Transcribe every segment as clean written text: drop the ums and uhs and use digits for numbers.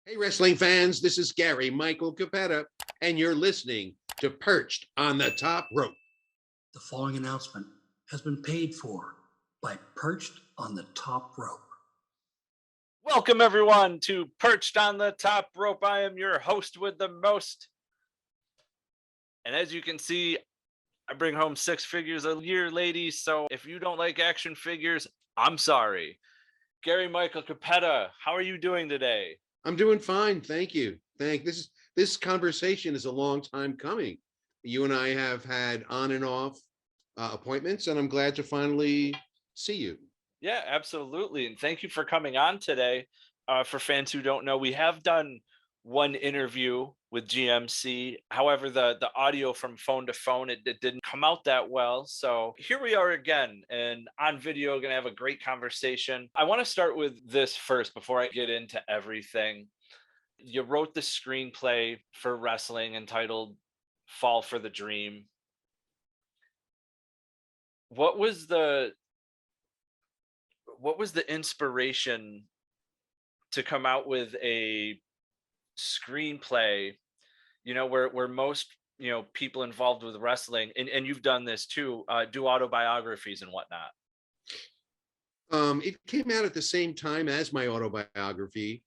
Hey, wrestling fans, this is Gary Michael Cappetta, and you're listening to Perched on the Top Rope. The following announcement has been paid for by Perched on the Top Rope. Welcome, everyone, to Perched on the Top Rope. I am your host with the most. And as you can see, I bring home six figures a year, ladies. So if you don't like action figures, I'm sorry. Gary Michael Cappetta, how are you doing today? I'm doing fine, thank you. This conversation is a long time coming. You and I have had on and off appointments, and I'm glad to finally see you. Yeah, absolutely. And thank you for coming on today. For fans who don't know, we have done one interview with GMC. However, the audio from phone to phone, it didn't come out that well. So here we are again, and on video, going to have a great conversation. I want to start with this first before I get into everything. You wrote the screenplay for wrestling entitled Fall for the Dream. What was the inspiration to come out with a screenplay, where most, people involved with wrestling, and you've done this too, do autobiographies and whatnot? It came out at the same time as my autobiography,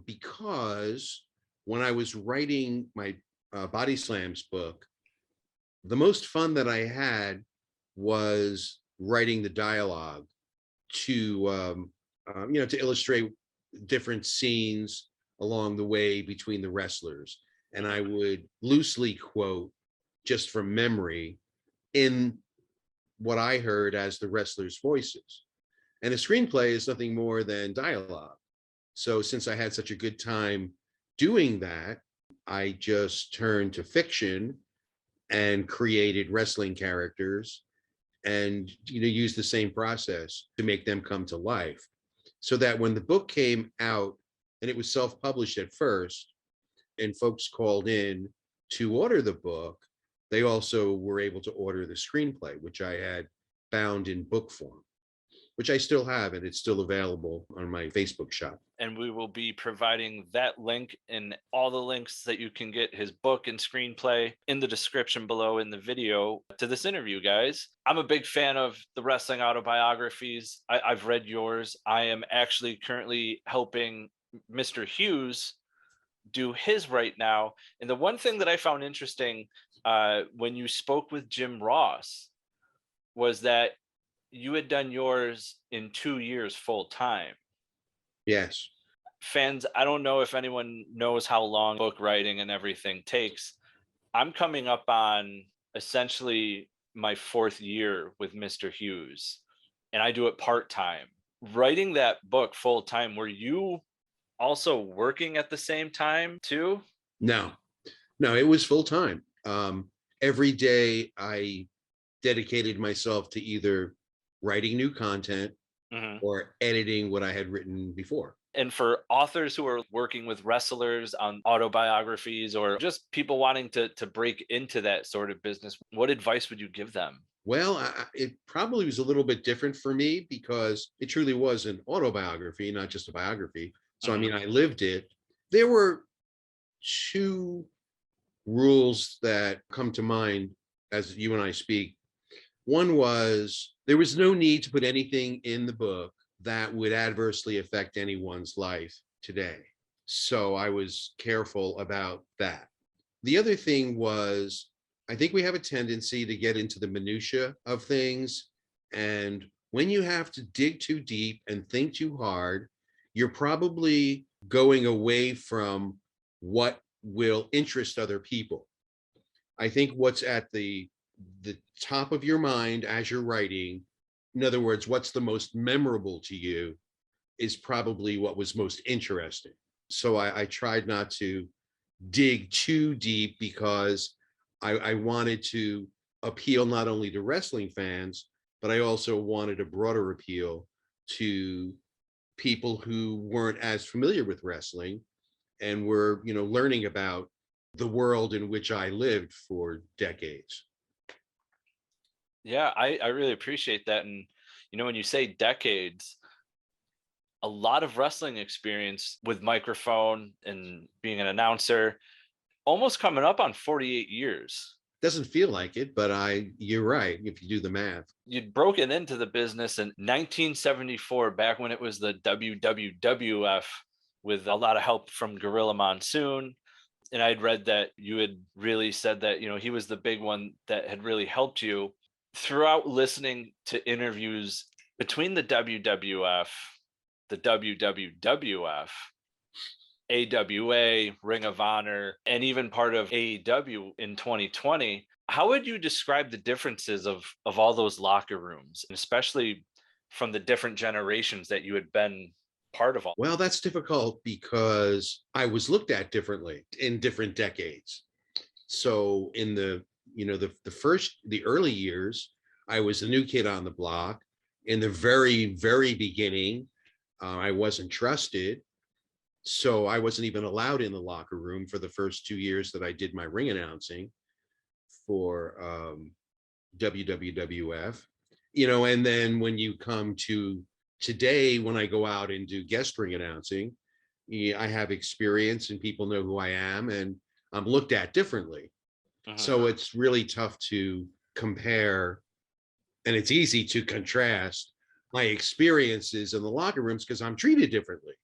because when I was writing my Body Slams book, the most fun that I had was writing the dialogue to illustrate different scenes along the way between the wrestlers. And I would loosely quote, just from memory, in what I heard as the wrestlers' voices. And a screenplay is nothing more than dialogue. So since I had such a good time doing that, I just turned to fiction and created wrestling characters and used the same process to make them come to life. So that when the book came out, and it was self-published at first, and folks called in to order the book, they also were able to order the screenplay, which I had bound in book form, which I still have, and it's still available on my Facebook shop. And we will be providing that link and all the links that you can get his book and screenplay in the description below in the video to this interview, guys. I'm a big fan of the wrestling autobiographies. I've read yours. I am actually currently helping Mr. Hughes do his right now. And the one thing that I found interesting when you spoke with Jim Ross was that you had done yours in 2 years full time. Yes. Fans, I don't know if anyone knows how long book writing and everything takes. I'm coming up on essentially my 4th year with Mr. Hughes, and I do it part-time. Writing that book full-time, were you also working at the same time too? No, it was full-time. Every day I dedicated myself to either writing new content or editing what I had written before. And for authors who are working with wrestlers on autobiographies, or just people wanting to break into that sort of business, what advice would you give them? Well, it probably was a little bit different for me because it truly was an autobiography, not just a biography. So, I mean, I lived it. There were 2 rules that come to mind as you and I speak. One was there was no need to put anything in the book that would adversely affect anyone's life today. So I was careful about that. The other thing was, I think we have a tendency to get into the minutia of things. And when you have to dig too deep and think too hard, you're probably going away from what will interest other people. I think what's at the top of your mind as you're writing, in other words, what's the most memorable to you, is probably what was most interesting. So I tried not to dig too deep because I wanted to appeal not only to wrestling fans, but I also wanted a broader appeal to people who weren't as familiar with wrestling and were, learning about the world in which I lived for decades. Yeah, I really appreciate that. And, when you say decades, a lot of wrestling experience with microphone and being an announcer, almost coming up on 48 years. Doesn't feel like it, but you're right if you do the math. You'd broken into the business in 1974, back when it was the WWF, with a lot of help from Gorilla Monsoon. And I'd read that you had really said that, he was the big one that had really helped you. Throughout listening to interviews between the WWF, the WWF, AWA, Ring of Honor, and even part of AEW in 2020, how would you describe the differences of all those locker rooms, and especially from the different generations that you had been part of? Well, that's difficult because I was looked at differently in different decades. So in the early years, I was the new kid on the block. In the very, very beginning, I wasn't trusted. So I wasn't even allowed in the locker room for the first 2 years that I did my ring announcing for WWF, and then when you come to today, when I go out and do guest ring announcing, I have experience and people know who I am and I'm looked at differently. So it's really tough to compare, and it's easy to contrast my experiences in the locker rooms because I'm treated differently.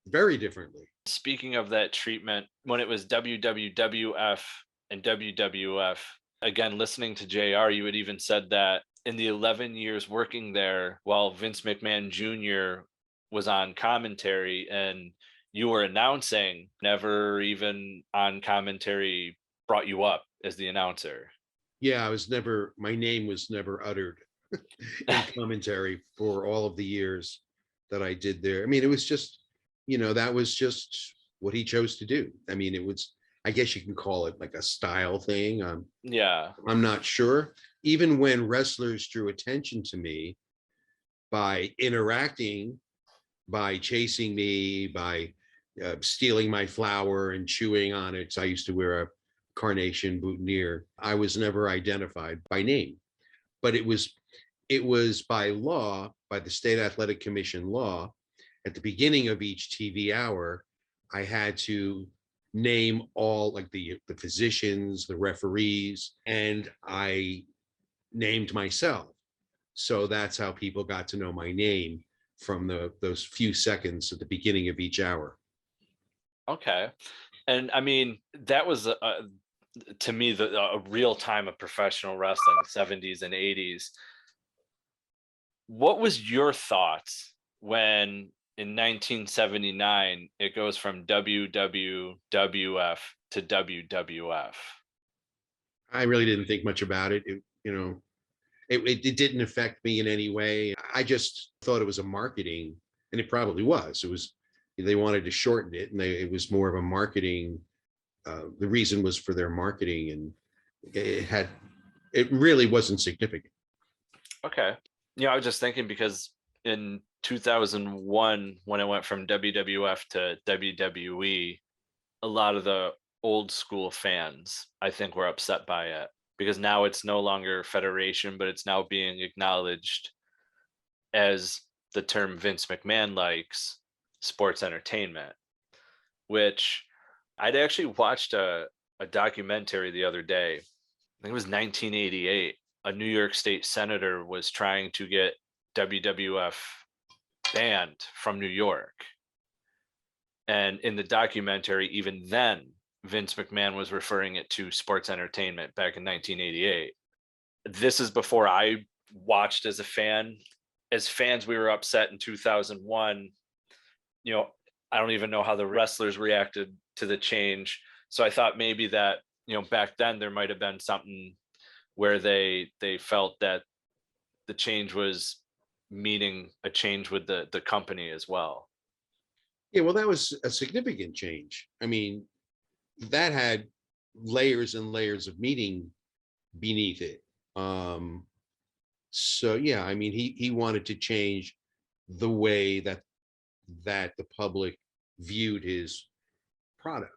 Very differently. Speaking of that treatment, when it was WWF and WWF, again, listening to JR, you had even said that in the 11 years working there, while Vince McMahon Jr. was on commentary and you were announcing, never even on commentary brought you up as the announcer. Yeah, my name was never uttered in commentary for all of the years that I did there. I mean, it was just, that was just what he chose to do. I mean, I guess you can call it like a style thing. Yeah. I'm not sure. Even when wrestlers drew attention to me by interacting, by chasing me, by stealing my flower and chewing on it. So I used to wear a carnation boutonniere. I was never identified by name, but it was by law, by the State Athletic Commission law. At the beginning of each TV hour, I had to name all like the physicians, the referees, and I named myself. So that's how people got to know my name, from those few seconds at the beginning of each hour. Okay. And I mean, that was to me a real time of professional wrestling, the 70s and 80s. What was your thoughts when in 1979 it goes from WWF to WWF? I really didn't think much about it. It didn't affect me in any way. I just thought it was a marketing, and it probably was. They wanted to shorten it, and it was more of a marketing. The reason was for their marketing, and it really wasn't significant. Okay. I was just thinking because in 2001, when it went from WWF to WWE, a lot of the old school fans, I think, were upset by it, because now it's no longer federation, but it's now being acknowledged as the term Vince McMahon likes, sports entertainment, which I'd actually watched a documentary the other day. I think it was 1988. A New York State senator was trying to get WWF banned from New York. And in the documentary, even then, Vince McMahon was referring it to sports entertainment back in 1988. This is before I watched as a fan. As fans, we were upset in 2001. I don't even know how the wrestlers reacted to the change. So I thought maybe that, back then there might have been something where they felt that the change was meaning a change with the company as well. Yeah, well, that was a significant change. I mean, that had layers and layers of meaning beneath it. So yeah, I mean, he wanted to change the way that the public viewed his product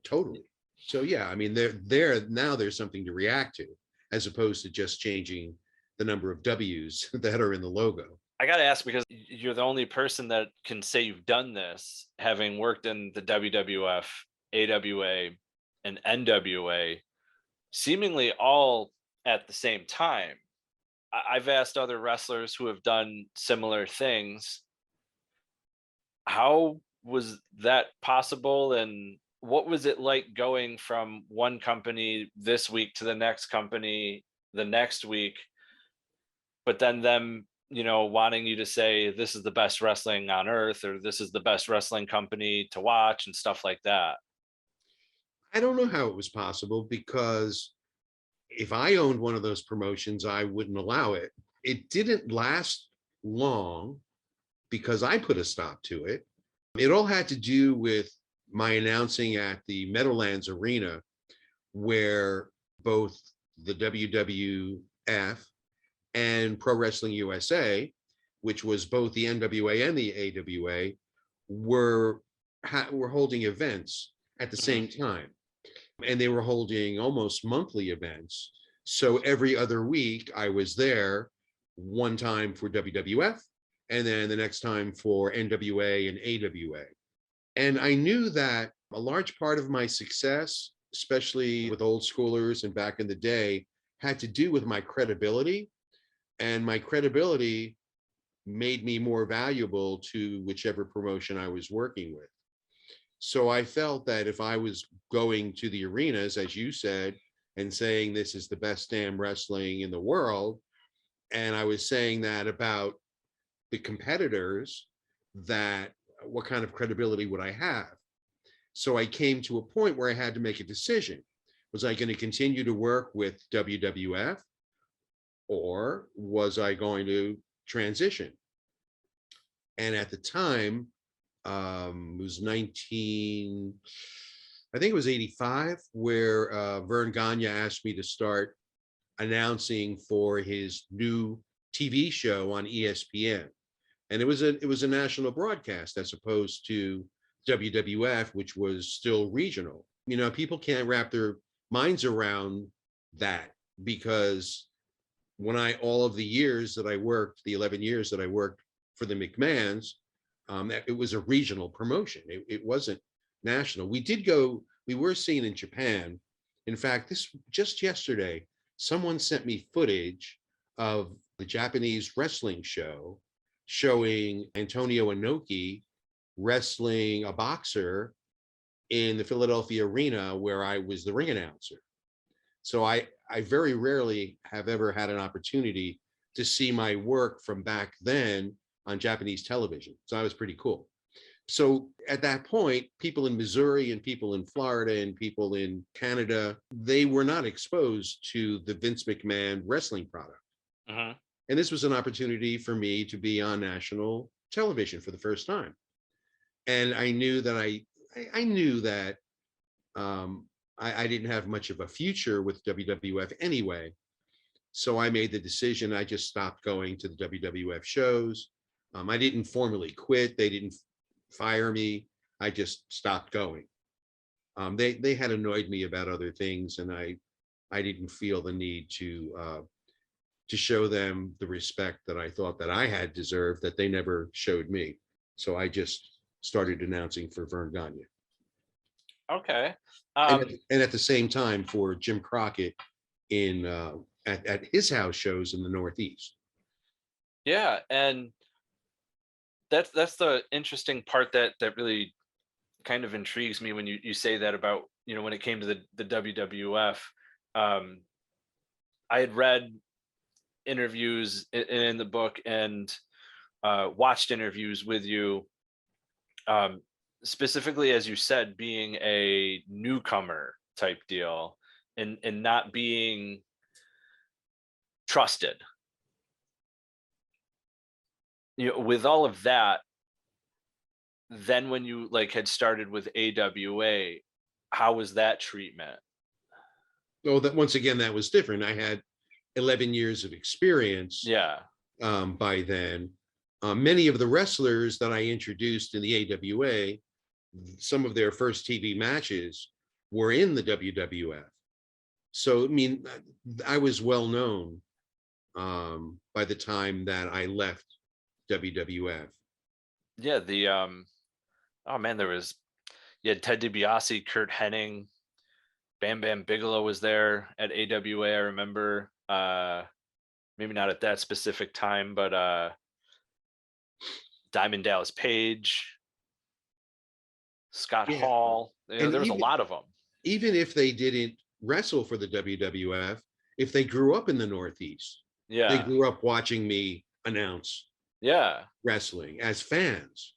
totally. So yeah, I mean, now there's something to react to, as opposed to just changing the number of W's that are in the logo. I got to ask because you're the only person that can say you've done this, having worked in the WWF, AWA, and NWA, seemingly all at the same time. I've asked other wrestlers who have done similar things, how was that possible? And what was it like going from one company this week to the next company the next week, but then them, wanting you to say this is the best wrestling on earth or this is the best wrestling company to watch and stuff like that? I don't know how it was possible, because if I owned one of those promotions, I wouldn't allow it. It didn't last long because I put a stop to it. It all had to do with my announcing at the Meadowlands Arena, where both the WWF and Pro Wrestling USA, which was both the NWA and the AWA, were holding events at the same time. And they were holding almost monthly events. So every other week I was there, one time for WWF, and then the next time for NWA and AWA. And I knew that a large part of my success, especially with old schoolers and back in the day, had to do with my credibility. And my credibility made me more valuable to whichever promotion I was working with. So I felt that if I was going to the arenas, as you said, and saying this is the best damn wrestling in the world, and I was saying that about the competitors, that what kind of credibility would I have? So I came to a point where I had to make a decision. Was I going to continue to work with WWF, or was I going to transition? And at the time, it was I think it was 85, where Vern Gagne asked me to start announcing for his new TV show on ESPN. And it was a national broadcast as opposed to WWF, which was still regional. People can't wrap their minds around that, because all of the years that I worked, the 11 years that I worked for the McMahons, it was a regional promotion. It wasn't national. We were seen in Japan. In fact, just yesterday, someone sent me footage of the Japanese wrestling show showing Antonio Inoki wrestling a boxer in the Philadelphia arena where I was the ring announcer. So I very rarely have ever had an opportunity to see my work from back then on Japanese television. So that was pretty cool. So at that point, people in Missouri and people in Florida and people in Canada, they were not exposed to the Vince McMahon wrestling product. Uh-huh. And this was an opportunity for me to be on national television for the first time. And I knew that I didn't have much of a future with WWF anyway. So I made the decision. I just stopped going to the WWF shows. I didn't formally quit. They didn't fire me. I just stopped going. They had annoyed me about other things, and I didn't feel the need to show them the respect that I thought that I had deserved that they never showed me. So I just started announcing for Vern Gagne. Okay. And at the same time for Jim Crockett at his house shows in the Northeast. Yeah, and that's the interesting part that really kind of intrigues me when you say that about, when it came to the WWF. I had read interviews in the book and watched interviews with you, specifically, as you said, being a newcomer type deal and not being trusted. With all of that, then when you had started with AWA, how was that treatment? Oh, that once again, that was different. I had 11 years of experience. Yeah. By then. Many of the wrestlers that I introduced in the AWA, some of their first TV matches were in the WWF. So, I was well known by the time that I left WWF. Yeah, the oh man, you had Ted DiBiase, Kurt Hennig, Bam Bam Bigelow was there at AWA. I remember, maybe not at that specific time, but Diamond Dallas Page, Scott Yeah, Hall. and There was a lot of them. even if they didn't wrestle for the WWF, if they grew up in the Northeast, they Yeah, grew up watching me announce yeah, wrestling as fans.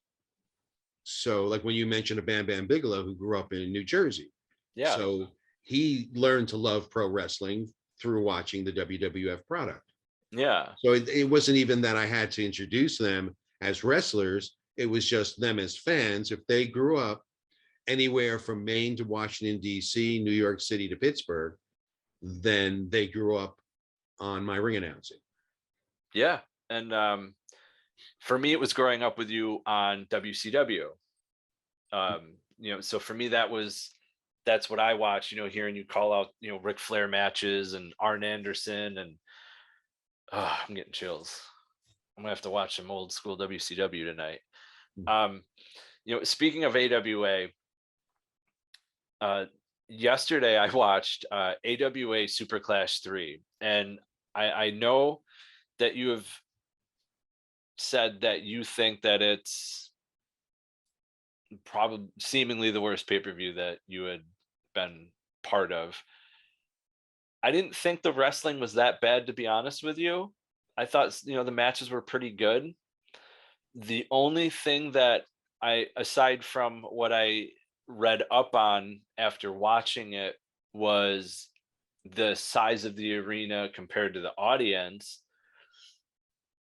So, like when you mentioned a Bam Bam Bigelow who grew up in New Jersey, yeah, so he learned to love pro wrestling through watching the WWF product. yeah, So it wasn't even that I had to introduce them as wrestlers. It was just them as fans. If they grew up anywhere from Maine to Washington, D.C., New York City to Pittsburgh, then they grew up on my ring announcing. yeah. And for me, it was growing up with you on WCW. So for me, that's what I watched. Hearing you call out, Ric Flair matches and Arn Anderson, and I'm getting chills. I'm gonna have to watch some old school WCW tonight. Um, speaking of AWA, yesterday I watched AWA Super Clash 3, and I know that you have said that you think that it's probably seemingly the worst pay-per-view that you had been part of. I didn't think the wrestling was that bad, to be honest with you. I thought, the matches were pretty good. The only thing that aside from what I read up on after watching it, was the size of the arena compared to the audience.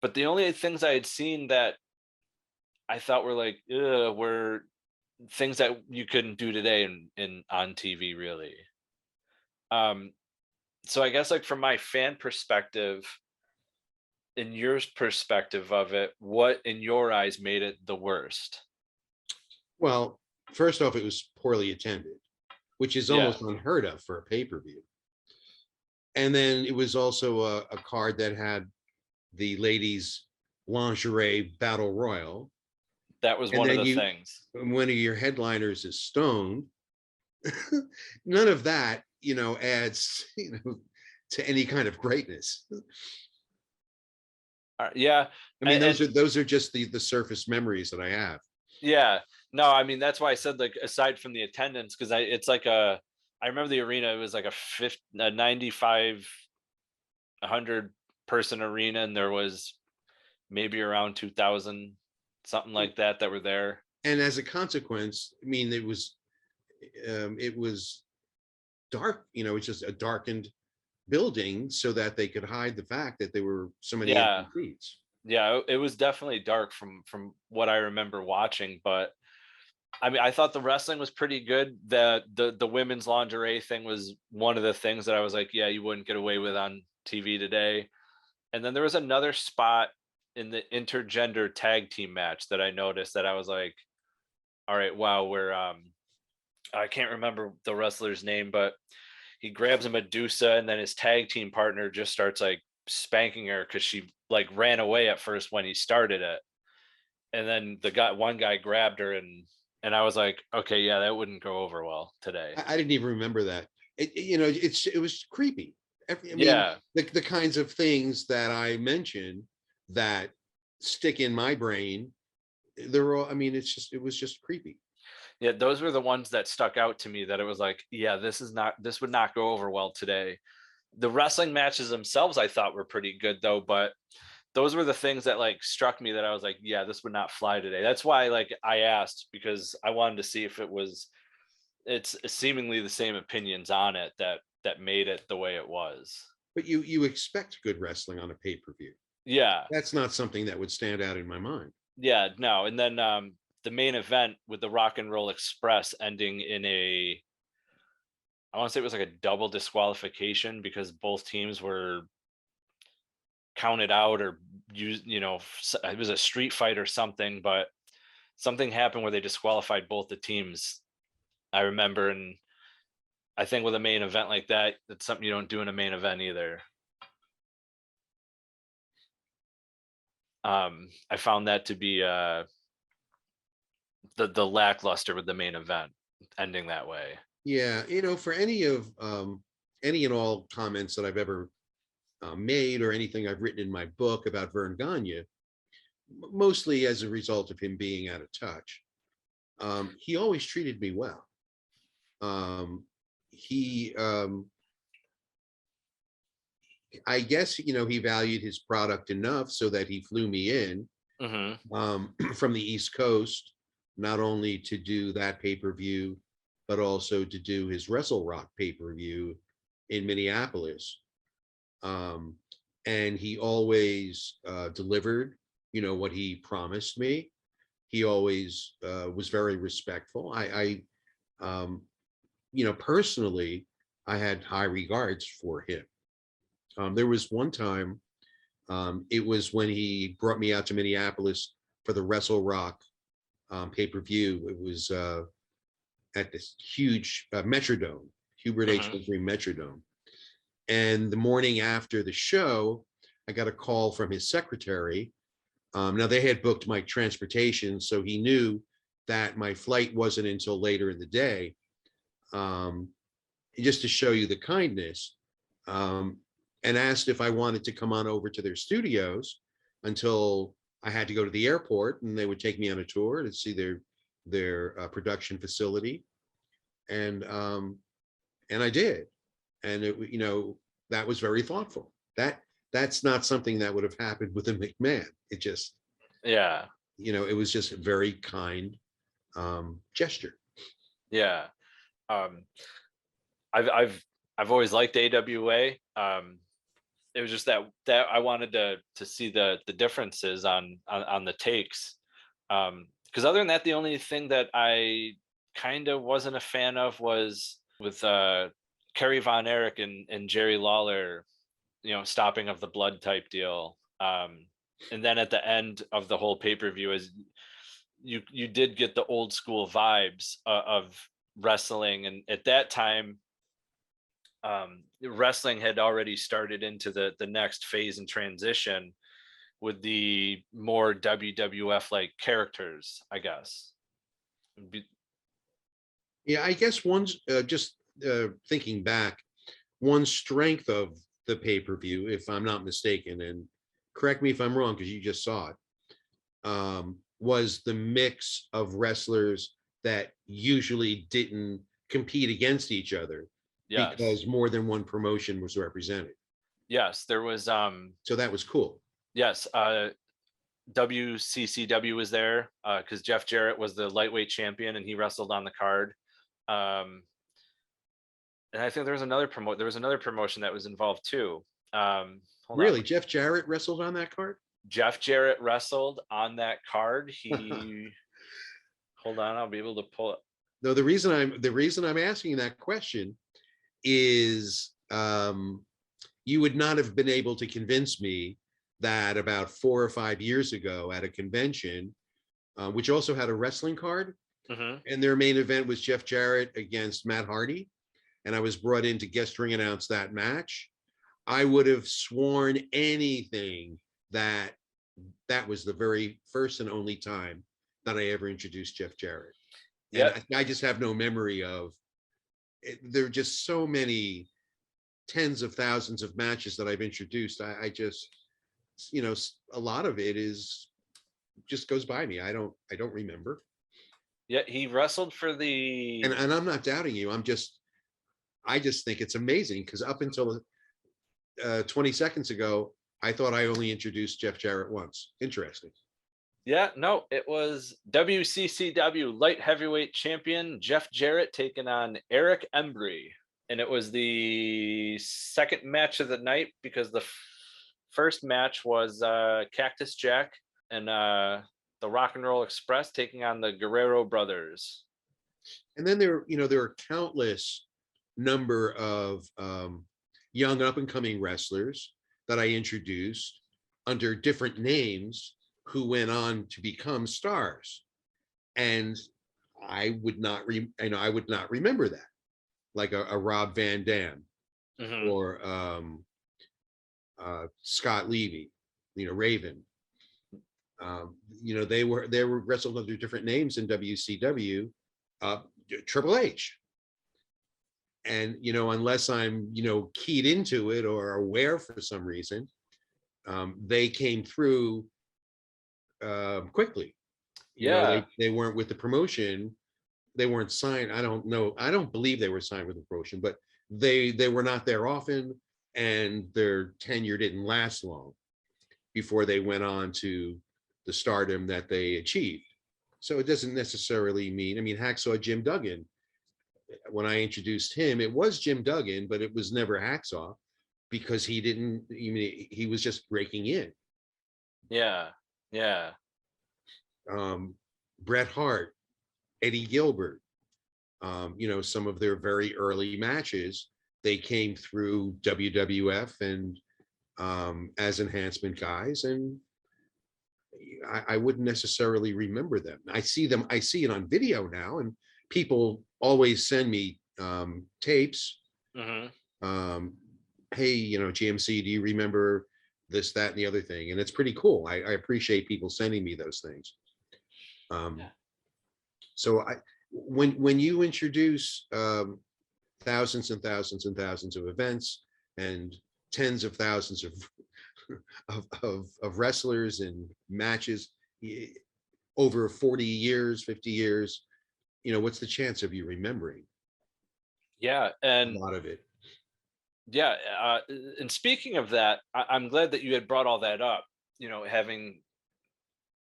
But the only things I had seen that I thought were like, ugh, were things that you couldn't do today in on TV, really. Um, so I guess, like, from my fan perspective, in your perspective of it, what in your eyes made it the worst? Well, first off, it was poorly attended, which is Yeah, almost unheard of for a pay-per-view. And then it was also a card that had the ladies lingerie battle royal. that was And one of then the things. one of your headliners is Stone. None of that, adds, to any kind of greatness. Yeah, I mean, and those are just the surface memories that I have. yeah, no, I mean, that's why I said, like, aside from the attendance, because it's like I remember the arena. It was like a 95, 100 person arena, and there was maybe around 2,000, something like that were there. And as a consequence, I mean, it was dark. It's just a darkened building so that they could hide the fact that there were so many Yeah, empty seats. yeah, it was definitely dark from what I remember watching. But I mean, I thought the wrestling was pretty good. The women's lingerie thing was one of the things that I was like, yeah, you wouldn't get away with on TV today. And then there was another spot in the intergender tag team match that I noticed that I was like, all right, wow, where I can't remember the wrestler's name, but he grabs a Medusa, and then his tag team partner just starts like spanking her because she like ran away at first when he started it. And then one guy grabbed her, and I was like, okay, yeah, that wouldn't go over well today. I didn't even remember that. It was creepy. I mean, Yeah. the kinds of things that I mentioned that stick in my brain, they're all. I mean, it was just creepy. Yeah, those were the ones that stuck out to me, that it was like, yeah, this would not go over well today. The wrestling matches themselves I thought were pretty good though, but those were the things that like struck me that I was like, yeah, this would not fly today. That's why, like, I asked, because I wanted to see if it's seemingly the same opinions on it that made it the way it was. But you expect good wrestling on a pay-per-view. Yeah. That's not something that would stand out in my mind. Yeah, no. And then the main event with the Rock and Roll Express ending in I want to say it was like a double disqualification, because both teams were counted out, or used, it was a street fight or something, but something happened where they disqualified both the teams, I remember. And I think with a main event like that, it's something you don't do in a main event either. I found that to be the lackluster with the main event ending that way. Yeah, for any and all comments that I've ever made or anything I've written in my book about Vern Gagne, mostly as a result of him being out of touch. He always treated me well. He, I guess, he valued his product enough so that he flew me in from the East Coast, not only to do that pay-per-view, but also to do his Wrestle Rock pay-per-view in Minneapolis. And he always delivered, what he promised me. He always was very respectful. I personally, I had high regards for him. There was one time, it was when he brought me out to Minneapolis for the Wrestle Rock pay-per-view. It was at this huge Metrodome, Hubert H. Humphrey Metrodome. And the morning after the show, I got a call from his secretary. Now they had booked my transportation, so he knew that my flight wasn't until later in the day. Just to show you the kindness, and asked if I wanted to come on over to their studios until I had to go to the airport, and they would take me on a tour to see their production facility. And I did. And that was very thoughtful. That's not something that would have happened with a McMahon. It just, yeah, it was just a very kind gesture. Yeah. I've always liked AWA. It was just that I wanted to see the differences on the takes. Because other than that, the only thing that I kind of wasn't a fan of was with Kerry Von Erich and Jerry Lawler, stopping of the blood type deal. And then at the end of the whole pay-per-view, is you did get the old school vibes of wrestling. And at that time, wrestling had already started into the next phase and transition with the more WWF like characters, I guess. Yeah, I guess one's just thinking back, one strength of the pay-per-view, if I'm not mistaken, and correct me if I'm wrong because you just saw it, was the mix of wrestlers that usually didn't compete against each other. Yes. Because more than one promotion was represented. Yes, there was so that was cool. Yes, WCCW was there because Jeff Jarrett was the lightweight champion and he wrestled on the card. And I think there was another promotion that was involved too. Really? Jeff Jarrett wrestled on that card? Jeff Jarrett wrestled on that card. He hold on, I'll be able to pull it. No, the reason I'm asking that question is you would not have been able to convince me that about 4 or 5 years ago at a convention, which also had a wrestling card, and their main event was Jeff Jarrett against Matt Hardy, and I was brought in to guest ring announce that match. I would have sworn anything that was the very first and only time that I ever introduced Jeff Jarrett. Yeah, I just have no memory of it. There are just so many tens of thousands of matches that I've introduced. I just, a lot of it just goes by me. I don't remember. Yeah, he wrestled for the and I'm not doubting you. I just think it's amazing because up until 20 seconds ago, I thought I only introduced Jeff Jarrett once. Interesting. Yeah, no, it was WCCW light heavyweight champion Jeff Jarrett taking on Eric Embry. And it was the second match of the night because the first match was Cactus Jack and the Rock and Roll Express taking on the Guerrero brothers. And then there are countless number of young up and coming wrestlers that I introduced under different names who went on to become stars, and I would not remember that, like a Rob Van Dam or Scott Levy, Raven. They were wrestled under different names in WCW, Triple H. And, unless I'm, keyed into it or aware for some reason, they came through quickly. They weren't with the promotion. They weren't signed. I don't know. I don't believe they were signed with the promotion, but they were not there often, and their tenure didn't last long before they went on to the stardom that they achieved. So it doesn't necessarily mean, Hacksaw Jim Duggan, when I introduced him, it was Jim Duggan, but it was never Hacksaw because he was just breaking in. Yeah. Bret Hart, Eddie Gilbert, some of their very early matches, they came through WWF and as enhancement guys, and I wouldn't necessarily remember them. I see it on video now, and people always send me tapes. Mm-hmm. Hey, GMC, do you remember this, that, and the other thing? And it's pretty cool. I appreciate people sending me those things. So when you introduce thousands and thousands and thousands of events and tens of thousands of wrestlers and matches over 40 years, 50 years, what's the chance of you remembering? Yeah, and a lot of it. Yeah, and speaking of that, I'm glad that you had brought all that up. Having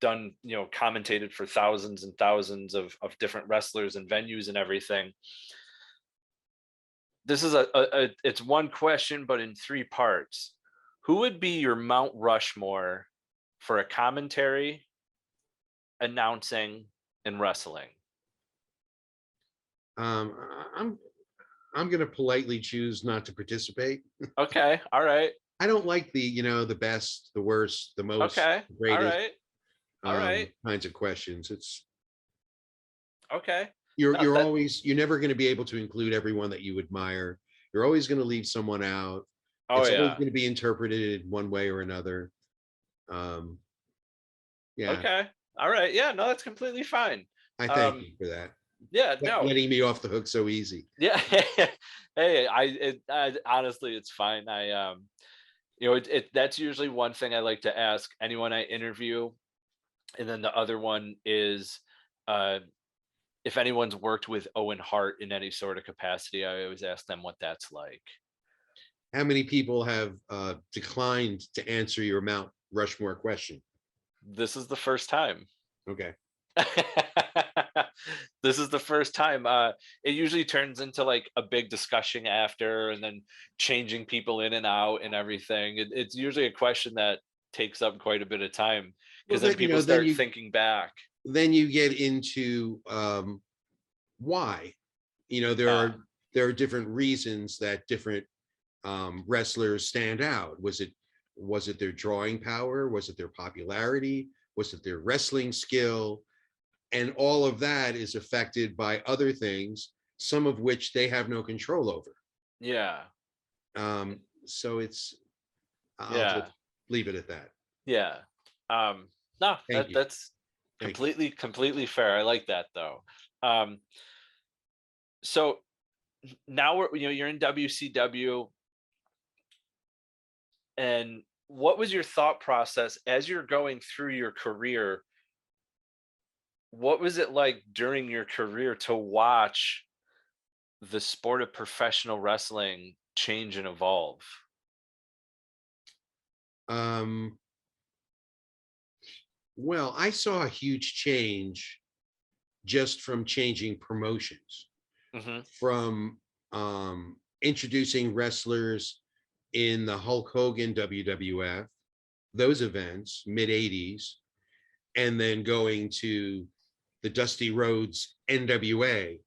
done, commentated for thousands and thousands of different wrestlers and venues and everything. This is it's one question, but in three parts. Who would be your Mount Rushmore for a commentary, announcing, and wrestling? I'm going to politely choose not to participate. Okay, all right. I don't like the best, the worst, the most, Okay, the greatest, all right. kinds of questions. It's okay. You're never going to be able to include everyone that you admire. You're always going to leave someone out. Oh, it's yeah. always going to be interpreted one way or another. Yeah. Okay. All right. Yeah. No, that's completely fine. I thank you for that. Yeah. No. Letting me off the hook so easy. Yeah. Hey, I honestly, it's fine. That's usually one thing I like to ask anyone I interview, and then the other one is, if anyone's worked with Owen Hart in any sort of capacity, I always ask them what that's like. How many people have declined to answer your Mount Rushmore question? This is the first time. Okay. This is the first time. It usually turns into like a big discussion after, and then changing people in and out and everything. It's usually a question that takes up quite a bit of time, because then people start thinking back. Then you get into why. There are different reasons that different wrestlers stand out. Was it their drawing power? Was it their popularity? Was it their wrestling skill? And all of that is affected by other things, some of which they have no control over. Yeah. So it's, I'll just leave it at that. Yeah. No, that's completely fair. I like that though. So now you're in WCW, and what was your thought process as you're going through your career? What was it like during your career to watch the sport of professional wrestling change and evolve? Well, I saw a huge change just from changing promotions, from introducing wrestlers in the Hulk Hogan WWF, those events, mid-'80s, and then going to the Dusty Rhodes NWA.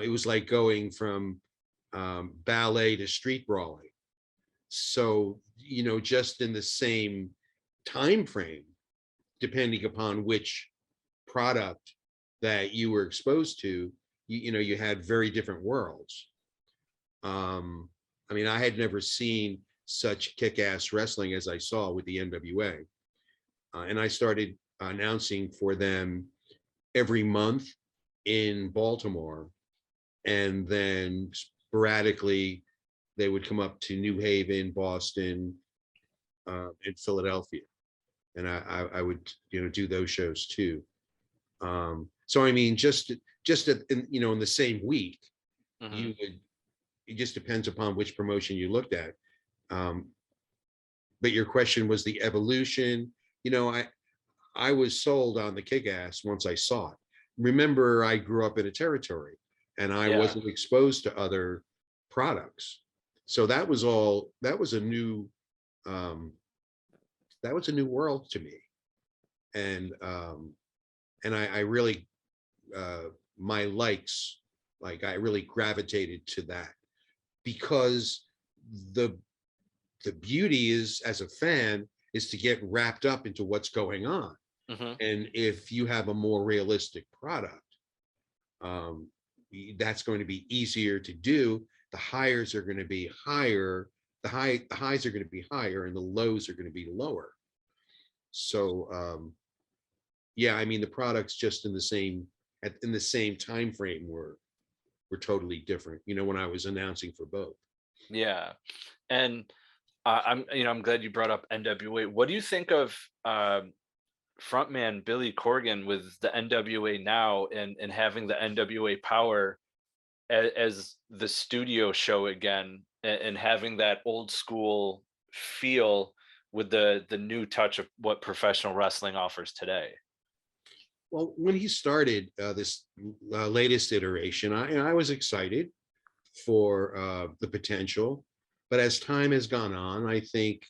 It was like going from ballet to street brawling. So, just in the same time frame, depending upon which product that you were exposed to, you had very different worlds. I had never seen such kick-ass wrestling as I saw with the NWA. and I started announcing for them every month in Baltimore, and then sporadically they would come up to New Haven, Boston, and Philadelphia, and I would do those shows too. So I mean, just in the same week, Mhm. it just depends upon which promotion you looked at. But your question was the evolution. I was sold on the Kick-Ass once I saw it. Remember, I grew up in a territory and I Yeah. wasn't exposed to other products. So that was a new world to me. And I really my likes, like I really gravitated to that, because the beauty is, as a fan, is to get wrapped up into what's going on. Mhm. And if you have a more realistic product, that's going to be easier to do. The highs are going to be higher. The highs are going to be higher, and the lows are going to be lower. So yeah, I mean, the products just in the same time frame were totally different. When I was announcing for both. Yeah. And I'm glad you brought up NWA. What do you think of frontman Billy Corgan with the NWA now, and having the NWA Power as the studio show again, and having that old school feel with the new touch of what professional wrestling offers today? Well, when he started this latest iteration, I was excited for the potential, but as time has gone on, I think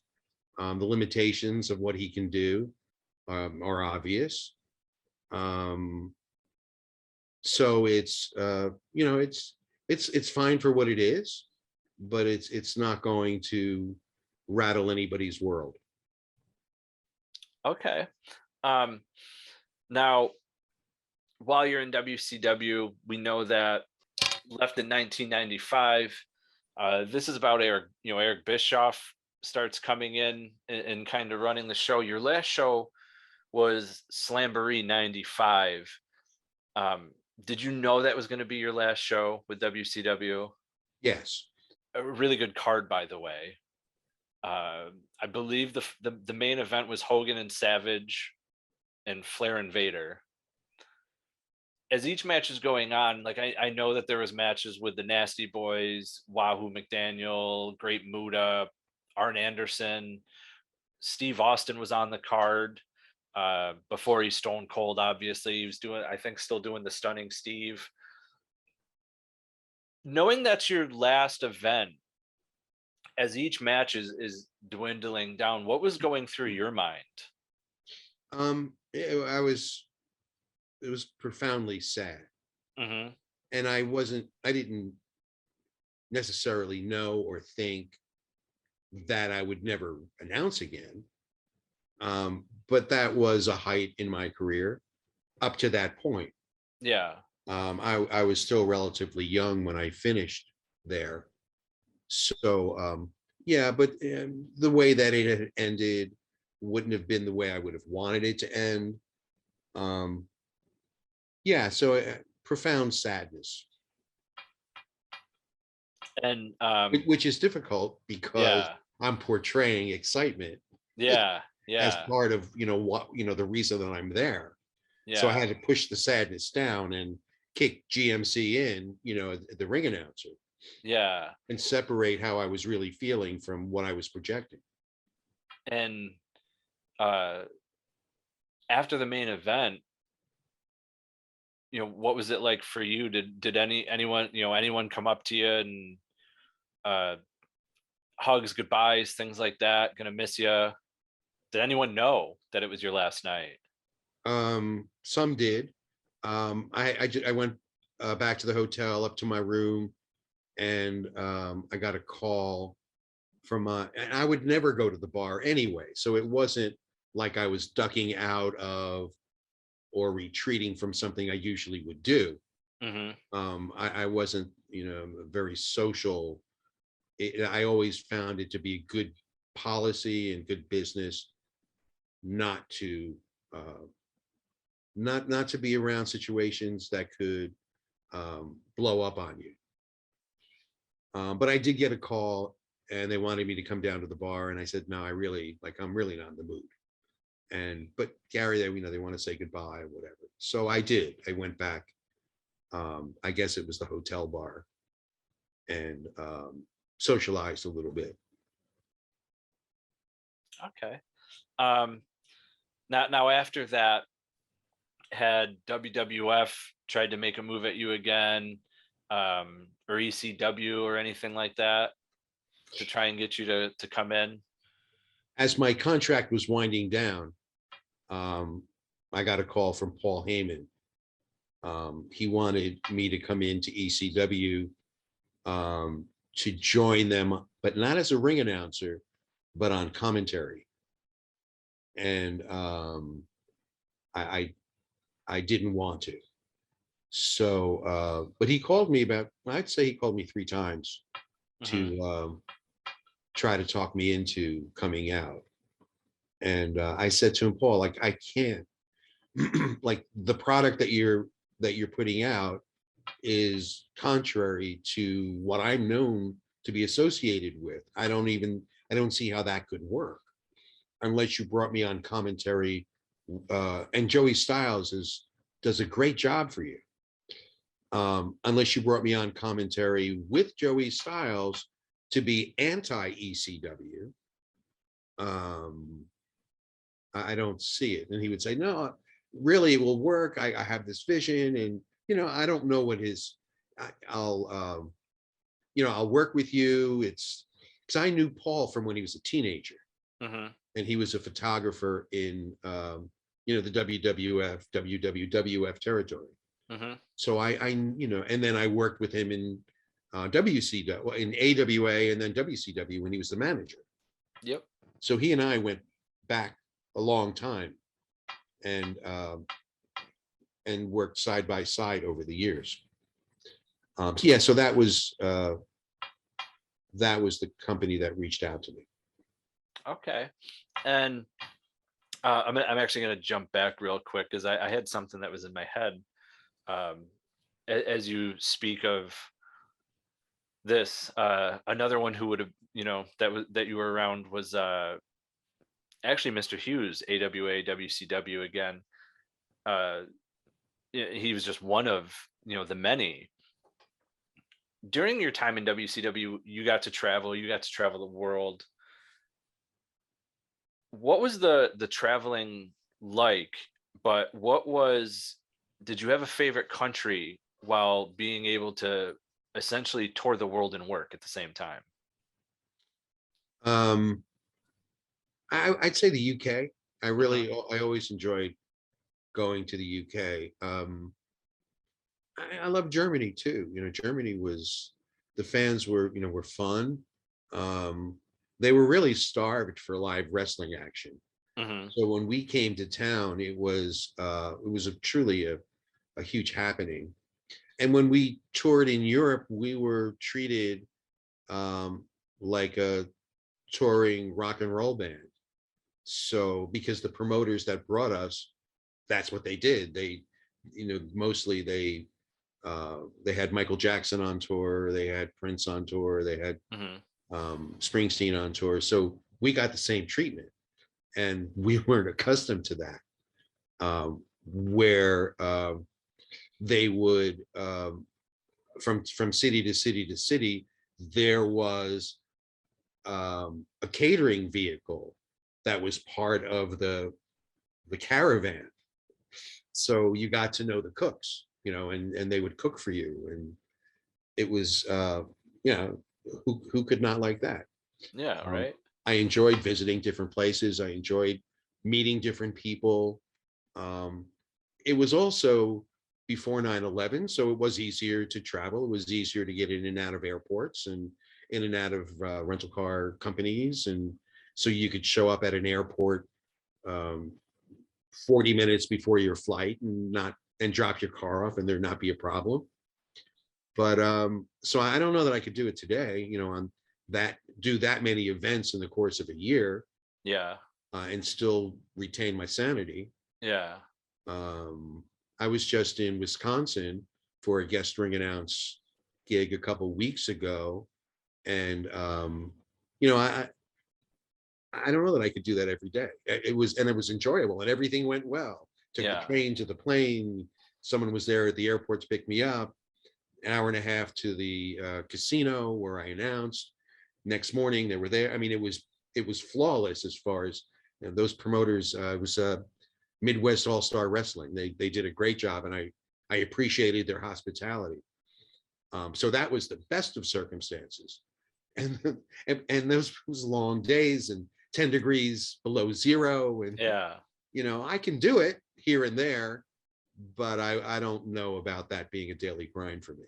the limitations of what he can do are obvious. Um, so it's fine for what it is, but it's not going to rattle anybody's world. Okay. Um, Now, while you're in WCW, we know that left in 1995. This is about Eric Bischoff starts coming in and kind of running the show. Your last show was Slamboree 95. Um, did you know that was going to be your last show with WCW? Yes. A really good card, by the way. I believe the main event was Hogan and Savage and Flair and Vader. As each match is going on, like I know that there was matches with the Nasty Boys, Wahoo McDaniel, Great Muda, Arn Anderson, Steve Austin was on the card before he's Stone Cold. Obviously, he was doing, I think, still doing the Stunning Steve. Knowing that's your last event, as each match is dwindling down, what was going through your mind? It was profoundly sad, Hmm. and I didn't necessarily know or think that I would never announce again. But that was a height in my career up to that point. Yeah. I was still relatively young when I finished there. So yeah, but the way that it had ended wouldn't have been the way I would have wanted it to end. Um, yeah, so profound sadness, And which is difficult because yeah, I'm portraying excitement yeah, as yeah, part of the reason that I'm there. So I yeah. had to push the sadness down and kick GMC in, the ring announcer, Yeah. and separate how I was really feeling from what I was projecting. And uh after the main event, what was it like for you? Did anyone come up to you and uh hugs, goodbyes, things like that, gonna miss you? Did anyone know that it was your last night? Some did. I went back to the hotel, up to my room, and I got a call from and I would never go to the bar anyway, so it wasn't like I was ducking out of or retreating from something I usually would do. Hmm. I wasn't, very social. I always found it to be good policy and good business not to not to be around situations that could blow up on you. But I did get a call and they wanted me to come down to the bar, and I said, no, I'm really not in the mood. But Gary, they want to say goodbye or whatever. So I did. I went back. I guess it was the hotel bar, and socialized a little bit. Okay. Now after that, had WWF tried to make a move at you again, or ECW or anything like that, to try and get you to come in? As my contract was winding down, I got a call from Paul Heyman. He wanted me to come into ECW to join them, but not as a ring announcer, but on commentary. And I didn't want to. So, but he called me I'd say he called me 3 times to try to talk me into coming out. And I said to him, Paul, like, I can't, like, the product that you're putting out is contrary to what I'm known to be associated with. I don't see how that could work unless you brought me on commentary. And Joey Styles does a great job for you. Unless you brought me on commentary with Joey Styles to be anti-ECW, I don't see it. And he would say, no, really, it will work. I have this vision, and I don't know what I'll work with you. It's because I knew Paul from when he was a teenager, and he was a photographer in the WWF territory. So I and then I worked with him in WCW, in AWA, and then WCW when he was the manager. Yep. So he and I went back a long time, and worked side by side over the years. So that was the company that reached out to me. Okay. And I'm actually going to jump back real quick, because I had something that was in my head as you speak of this. Another one who would have, that you were around was actually Mr. Hughes, AWA, WCW again. He was just one of the many. During your time in WCW, you got to travel the world. What was the traveling like? But did you have a favorite country while being able to essentially tour the world and work at the same time? I'd say the UK. I always enjoyed going to the UK. I love Germany too. Germany the fans were fun. They were really starved for live wrestling action. So when we came to town, it was truly a huge happening. And when we toured in Europe, we were treated like a touring rock and roll band. So because the promoters that brought us, that's what they did. They, mostly they had Michael Jackson on tour, they had Prince on tour, they had Springsteen on tour. So we got the same treatment, and we weren't accustomed to that. Where they would, from city to city to city, there was a catering vehicle that was part of the caravan. So you got to know the cooks, and they would cook for you. And it was, who could not like that? Yeah, right. I enjoyed visiting different places. I enjoyed meeting different people. It was also before 9/11, so it was easier to travel. It was easier to get in and out of airports and in and out of rental car companies. And so you could show up at an airport 40 minutes before your flight and drop your car off and there not be a problem. But so I don't know that I could do it today, do that many events in the course of a year. Yeah. and still retain my sanity. Yeah. I was just in Wisconsin for a guest ring announce gig a couple weeks ago, and you know, I don't know that I could do that every day. It was enjoyable, and everything went well. Took the Yeah. train to the plane. Someone was there at the airport to pick me up. An hour and a half to the casino where I announced. Next morning they were there. I mean, it was flawless as far as, you know, those promoters. It was Midwest All-Star Wrestling. They did a great job, and I appreciated their hospitality. So that was the best of circumstances, and those was long days and 10 degrees below zero, and Yeah. you know, I can do it here and there, but I don't know about that being a daily grind for me.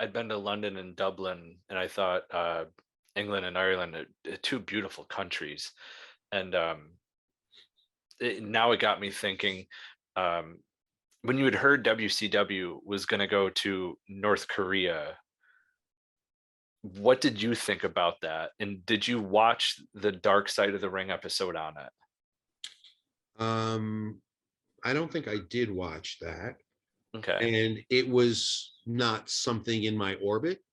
I'd been to London and Dublin, and I thought England and Ireland are two beautiful countries. And now it got me thinking, when you had heard WCW was going to go to North Korea, what did you think about that? And did you watch the Dark Side of the Ring episode on it? I don't think I did watch that, Okay. and it was not something in my orbit.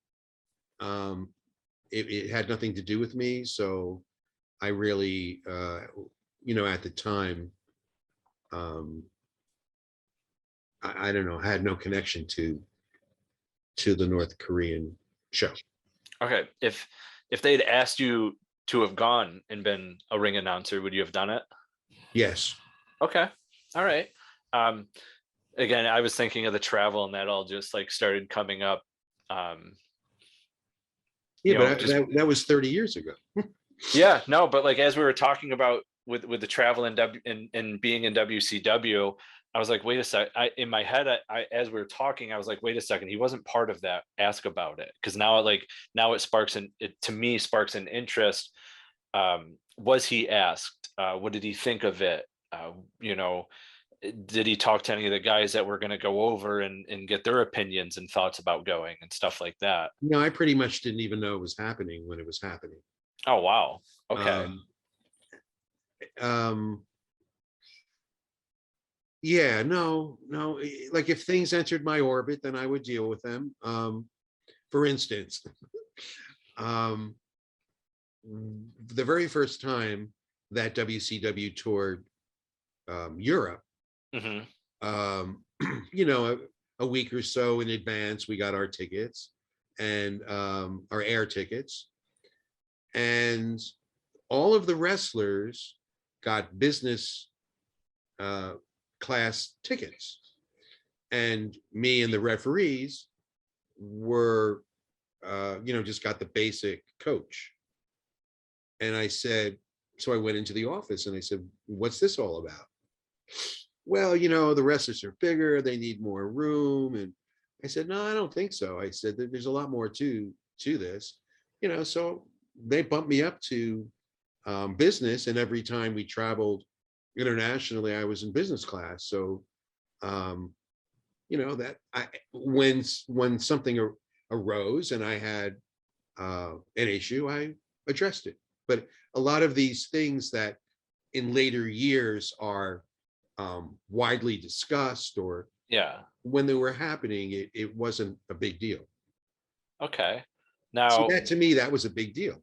It had nothing to do with me, so I really, you know, at the time, I don't know, I had no connection to the North Korean show. Okay. If they'd asked you to have gone and been a ring announcer, would you have done it? Yes. Okay. All right. Again, I was thinking of the travel, and that all just like started coming up. Yeah, You know, but that was 30 years ago. yeah, no, but like as we were talking about with the travel and being in WCW, I was like, wait a sec. In my head, I as we were talking, I was like, wait a second, he wasn't part of that. Ask about it, because now it sparks to me sparks an interest. Was he asked? What did he think of it? You know, did he talk to any of the guys that were going to go over and get their opinions and thoughts about going and stuff like that? No, I pretty much didn't even know it was happening when it was happening. Oh, wow. Okay. Yeah, no, like if things entered my orbit, then I would deal with them. For instance, the very first time that WCW toured Europe, Hmm. you know, a week or so in advance, we got our tickets and our air tickets, and all of the wrestlers got business class tickets, and me and the referees were you know, just got the basic coach. And I said, so I went into the office and I said, what's this all about? Well, you know, the wrestlers are bigger, they need more room. And I said, no, I don't think so. I said that there's a lot more to this, you know. So they bumped me up to business, and every time we traveled internationally, I was in business class. So you know, that when something arose and I had an issue, I addressed it. But a lot of these things that in later years are widely discussed, or Yeah. when they were happening, it wasn't a big deal. Okay. So Now, that, to me, that was a big deal,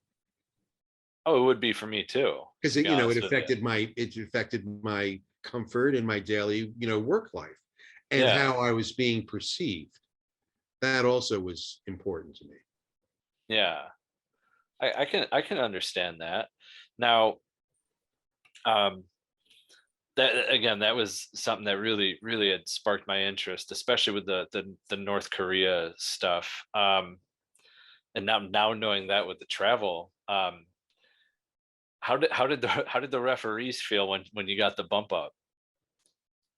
oh, it would be for me too. because to be you know, it honest with you. affected my comfort in my daily, you know, work life, and Yeah. how I was being perceived. That also was important to me. Yeah. I can understand that. Now, that was something that really had sparked my interest, especially with the North Korea stuff. And now knowing that with the travel, how did the referees feel when you got the bump up?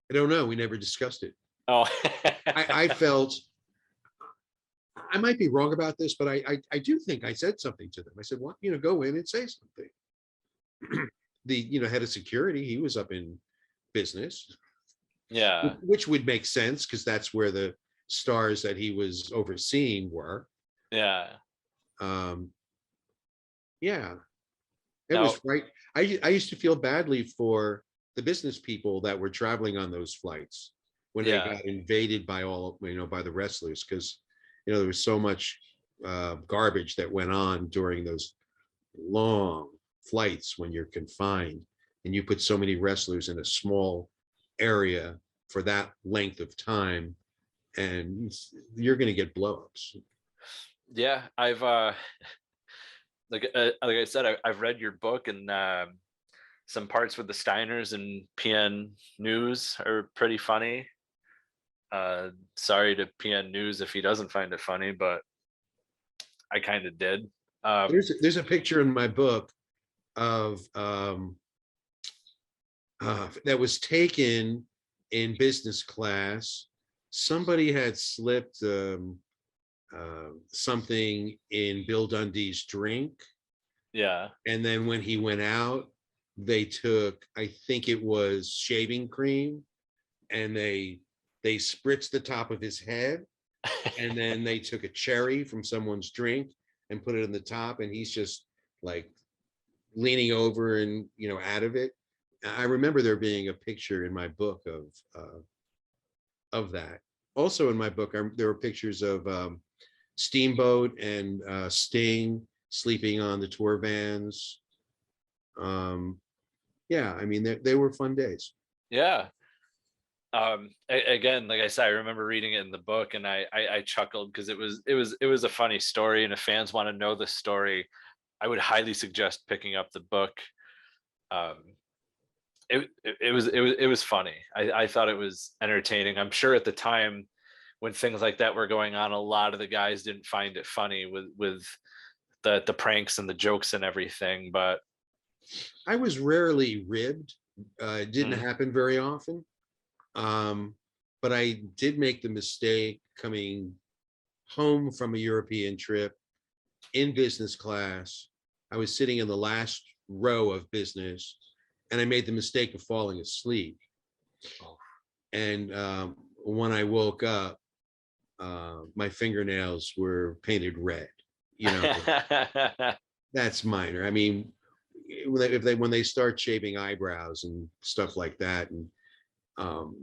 I don't know. We never discussed it. Oh. I felt, I might be wrong about this, but I do think I said something to them. I said, well, you know, go in and say something. The, you know, head of security, he was up in business, Yeah. which would make sense because that's where the stars that he was overseeing were. Yeah. Yeah. It Now, was right. I used to feel badly for the business people that were traveling on those flights when they yeah, got invaded by by the wrestlers, because there was so much garbage that went on during those long flights when you're confined and you put so many wrestlers in a small area for that length of time, and you're going to get blowups. yeah, I've like I said, I've read your book, and some parts with the Steiners and PN News are pretty funny. Sorry to PN News if he doesn't find it funny, but I kind of did. There's a picture in my book of that was taken in business class. Somebody had slipped something in Bill Dundee's drink, Yeah. and then when he went out, they took, I think it was shaving cream, and they spritzed the top of his head, and then they took a cherry from someone's drink and put it in the top, and he's just like leaning over and out of it. I remember there being a picture in my book of that. Also in my book, there were pictures of Steamboat and Sting sleeping on the tour vans. Yeah, I mean, they were fun days. Yeah. Again, like I said, I remember reading it in the book, and I chuckled because it was a funny story, and if fans want to know the story, I would highly suggest picking up the book. It was funny. I thought it was entertaining. I'm sure at the time when things like that were going on, a lot of the guys didn't find it funny with the pranks and the jokes and everything, but I was rarely ribbed. It didn't happen very often. But I did make the mistake coming home from a European trip in business class. I was sitting in the last row of business, and I made the mistake of falling asleep. And when I woke up, my fingernails were painted red. That's minor. I mean, when they start shaving eyebrows and stuff like that, and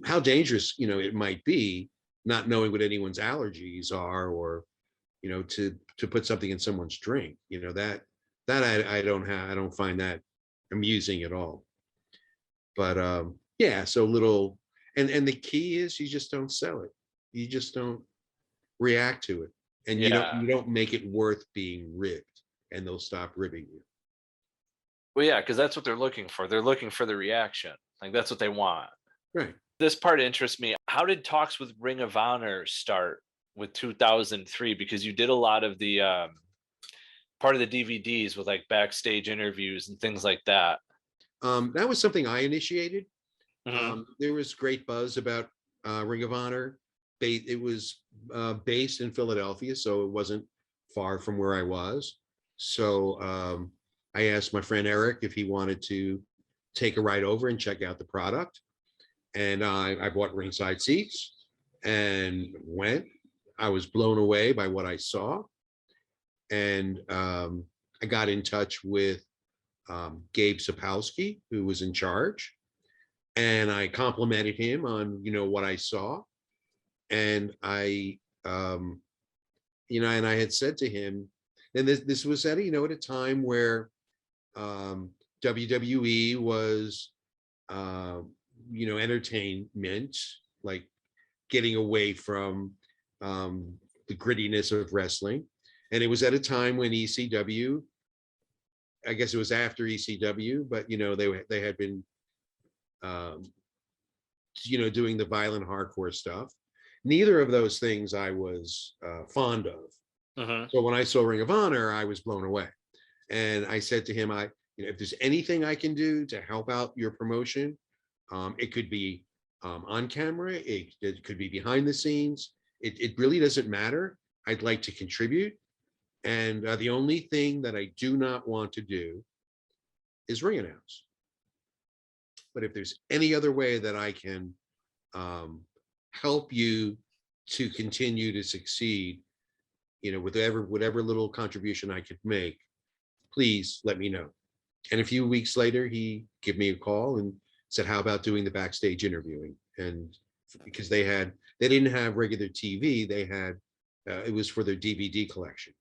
how dangerous it might be, not knowing what anyone's allergies are, or to put something in someone's drink, that I don't find that amusing at all. But yeah, so little, and the key is you just don't sell it. You just don't react to it, and yeah. you don't make it worth being ribbed, and they'll stop ribbing you. Well, yeah, because that's what they're looking for. They're looking for the reaction. Like that's what they want. Right. This part interests me. How did talks with Ring of Honor start with 2003? Because you did a lot of the part of the DVDs with like backstage interviews and things like that. That was something I initiated. Mhm. There was great buzz about Ring of Honor. It was based in Philadelphia, so it wasn't far from where I was. So I asked my friend Eric if he wanted to take a ride over and check out the product. And I bought ringside seats and went. I was blown away by what I saw. And I got in touch with Gabe Sapolsky, who was in charge. And I complimented him on, what I saw. And I, and I had said to him, and this was at, at a time where WWE was, entertainment, like getting away from the grittiness of wrestling. And it was at a time when ECW, I guess it was after ECW, but they had been doing the violent hardcore stuff. Neither of those things I was fond of. Mhm. So when I saw Ring of Honor, I was blown away. And I said to him, if there's anything I can do to help out your promotion, it could be on camera, it could be behind the scenes. It really doesn't matter. I'd like to contribute. And the only thing that I do not want to do is ring announce. But if there's any other way that I can help you to continue to succeed, whatever little contribution I could make, please let me know. And a few weeks later, he gave me a call and said, how about doing the backstage interviewing? And because they didn't have regular TV, they had, it was for their DVD collection.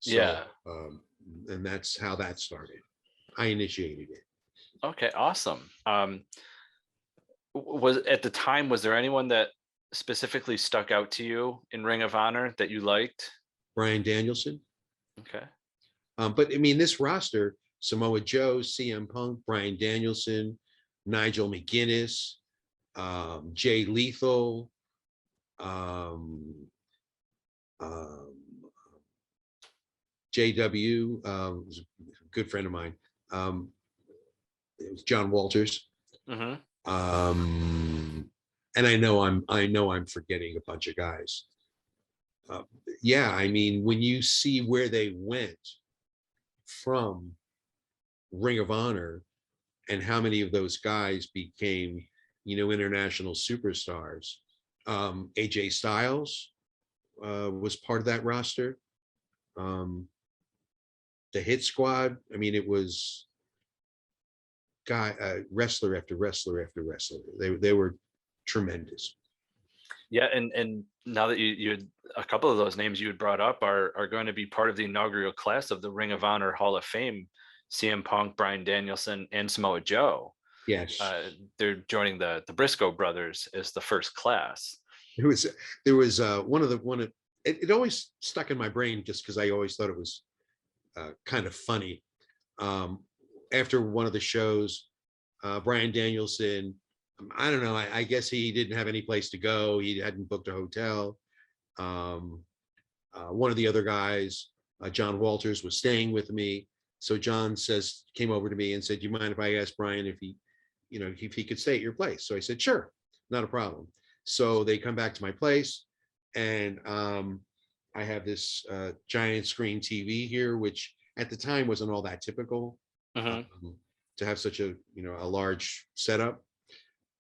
So, Yeah. and that's how that started. I initiated it. Okay, awesome. Was at the time, was there anyone that specifically stuck out to you in Ring of Honor that you liked? Bryan Danielson. Okay. But I mean, this roster, Samoa Joe, CM Punk, Bryan Danielson, Nigel McGuinness, Jay Lethal, JW, was a good friend of mine. It was John Walters. Mm-hmm. And I know I'm forgetting a bunch of guys. Yeah, I mean, when you see where they went from Ring of Honor and how many of those guys became, international superstars. AJ Styles was part of that roster. The Hit Squad, I mean, it was wrestler after wrestler after wrestler. They were tremendous. Yeah, and now that you had a couple of those names you had brought up are going to be part of the inaugural class of the Ring of Honor Hall of Fame. CM Punk, Bryan Danielson, and Samoa Joe. Yes, they're joining the Briscoe brothers as the first class. there was it always stuck in my brain just because I always thought it was kind of funny. After one of the shows, Bryan Danielson, I don't know, I guess he didn't have any place to go. He hadn't booked a hotel. One of the other guys, John Walters, was staying with me. So John came over to me and said, "Do you mind if I ask Bryan if he could stay at your place?" So I said, "Sure, not a problem." So they come back to my place, and I have this giant screen TV here, which at the time wasn't all that typical to have such a large setup.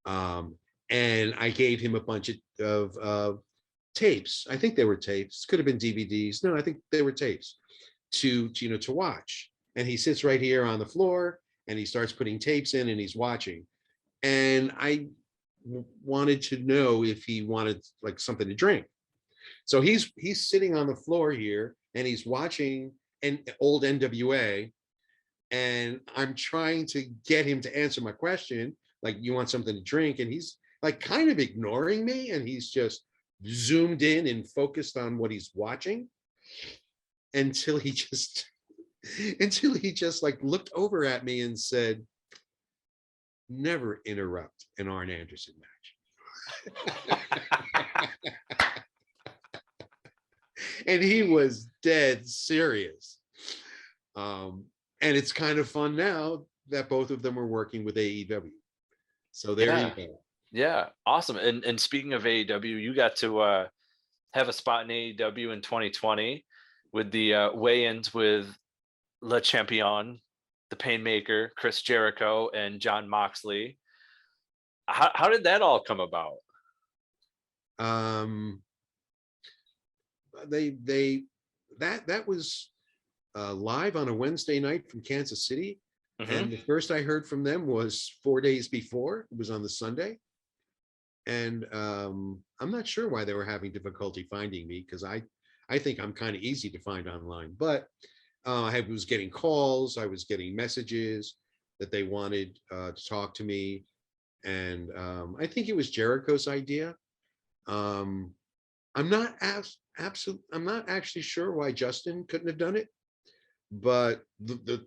And I gave him a bunch of tapes. I think they were tapes. Could have been DVDs. No, I think they were tapes to watch. And he sits right here on the floor and he starts putting tapes in and he's watching. And I wanted to know if he wanted like something to drink. So he's sitting on the floor here and he's watching an old NWA. And I'm trying to get him to answer my question, like, you want something to drink? And he's like kind of ignoring me, and he's just zoomed in and focused on what he's watching until he just like looked over at me and said, "Never interrupt an Arn Anderson match." And he was dead serious. And it's kind of fun now that both of them are working with AEW. So there you go. Yeah, awesome. And speaking of AEW, you got to have a spot in AEW in 2020 with the weigh-ins with Le Champion, the Painmaker, Chris Jericho, and Jon Moxley. How did that all come about? That was live on a Wednesday night from Kansas City. And the first I heard from them was 4 days before. It was on the Sunday. And I'm not sure why they were having difficulty finding me, because I think I'm kind of easy to find online. But I was getting calls, I was getting messages that they wanted to talk to me. And I think it was Jericho's idea. I'm not actually sure why Justin couldn't have done it. But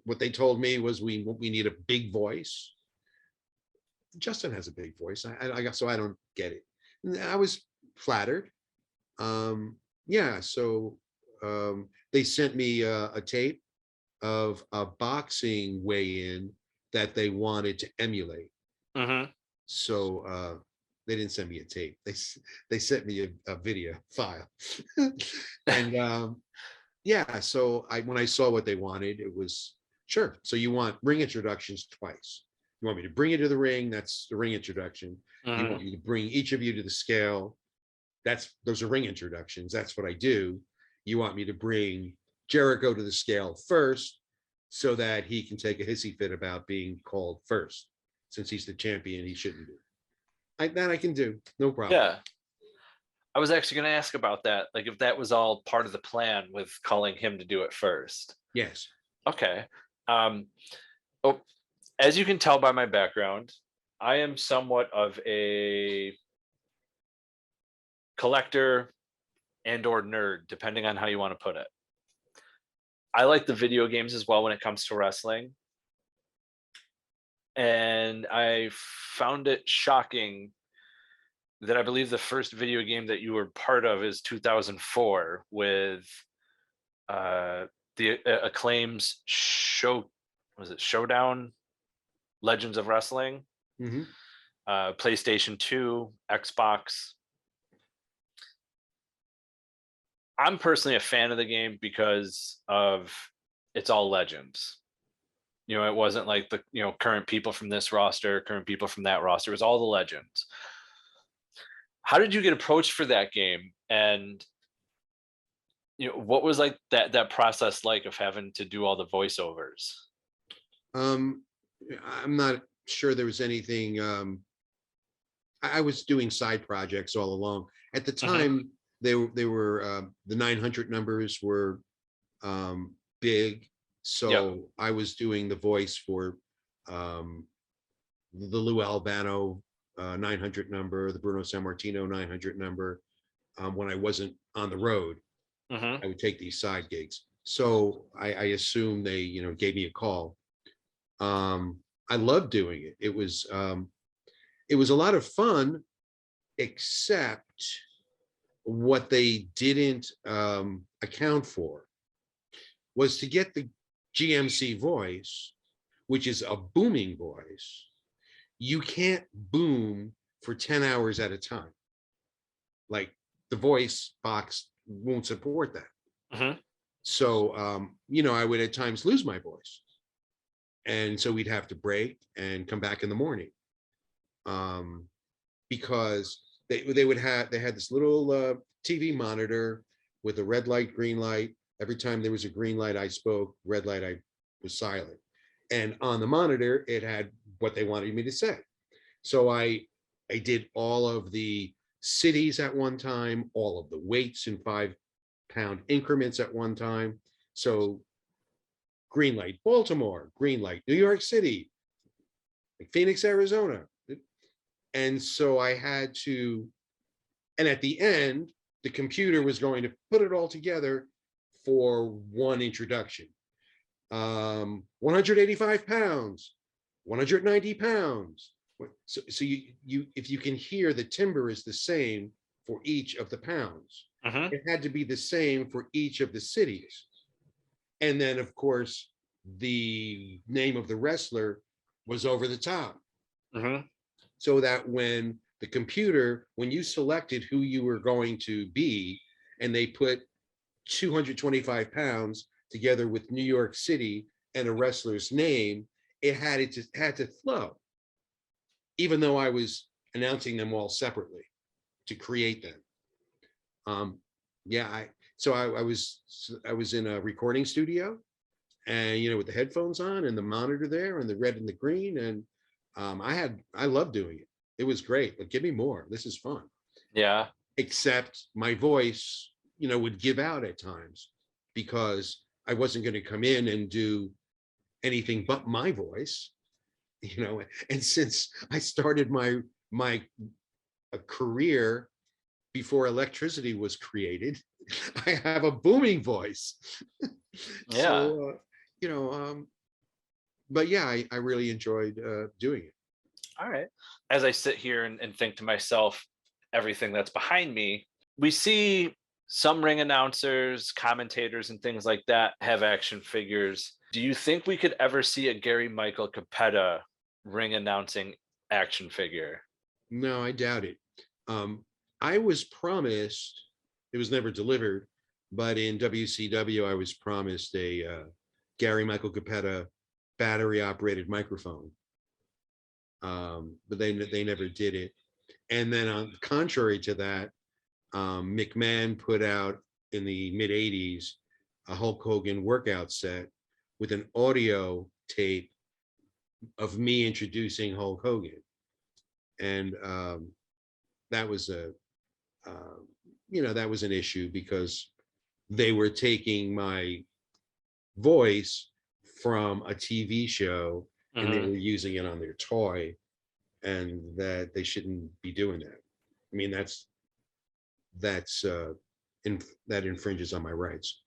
what they told me was we need a big voice. Justin has a big voice. So I don't get it. And I was flattered. Yeah. So they sent me a tape of a boxing weigh-in that they wanted to emulate. So they didn't send me a tape. They sent me a video file. And yeah, so when I saw what they wanted, it was sure. So you want ring introductions twice. You want me to bring you to the ring? That's the ring introduction. You want me to bring each of you to the scale? Those are ring introductions. That's what I do. You want me to bring Jericho to the scale first, so that he can take a hissy fit about being called first. Since he's the champion, he shouldn't be. That I can do, no problem. Yeah. I was actually going to ask about that. Like if that was all part of the plan with calling him to do it first. Yes. Okay. Oh, as you can tell by my background, I am somewhat of a collector and or nerd, depending on how you want to put it. I like the video games as well when it comes to wrestling. And I found it shocking that I believe the first video game that you were part of is 2004 with the Acclaim's Showdown, Legends of Wrestling, Mm-hmm. PlayStation 2, Xbox. I'm personally a fan of the game because of it's all legends. You know, it wasn't like the current people from this roster, current people from that roster. It was all the legends. How did you get approached for that game? And what was like that process like of having to do all the voiceovers? I'm not sure there was anything. I was doing side projects all along. At the time, they were the 900 numbers were big, so Yep. I was doing the voice for the Lou Albano 900 number, the Bruno Sammartino 900 number. When I wasn't on the road, I would take these side gigs. So I assume they, gave me a call. I loved doing it. It was a lot of fun, except what they didn't account for was to get the GMC voice, which is a booming voice. You can't boom for 10 hours at a time. Like the voice box won't support that. So, I would at times lose my voice. And so we'd have to break and come back in the morning. Because they had this little TV monitor with a red light, green light. Every time there was a green light, I spoke. Red light, I was silent. And on the monitor, it had what they wanted me to say. So I did all of the cities at one time, all of the weights in 5-pound increments at one time. So green light, Baltimore, green light, New York City, Phoenix, Arizona. And so I had to, and at the end, the computer was going to put it all together for one introduction. 185 pounds, 190 pounds. So you if you can hear, the timbre is the same for each of the pounds. It had to be the same for each of the cities. And then, of course, the name of the wrestler was over the top. So that when the computer, when you selected who you were going to be, and they put 225 pounds together with New York City and a wrestler's name, it had to flow, even though I was announcing them all separately to create them. I was in a recording studio, and with the headphones on and the monitor there and the red and the green, and I loved doing it. It was great. But give me more. This is fun. Yeah. Except my voice, would give out at times because I wasn't going to come in and do anything but my voice, And since I started my career before electricity was created, I have a booming voice. Yeah. So, but yeah, I really enjoyed doing it. All right. As I sit here and think to myself, everything that's behind me, we see some ring announcers, commentators, and things like that have action figures. Do you think we could ever see a Gary Michael Cappetta ring announcing action figure? No, I doubt it. I was promised, it was never delivered, but in WCW, I was promised a Gary Michael Cappetta battery operated microphone. But they never did it. And then on contrary to that, McMahon put out in the mid 80s a Hulk Hogan workout set with an audio tape of me introducing Hulk Hogan. And that was that was an issue because they were taking my voice from a TV show and they were using it on their toy, and that they shouldn't be doing that. I mean, that infringes on my rights.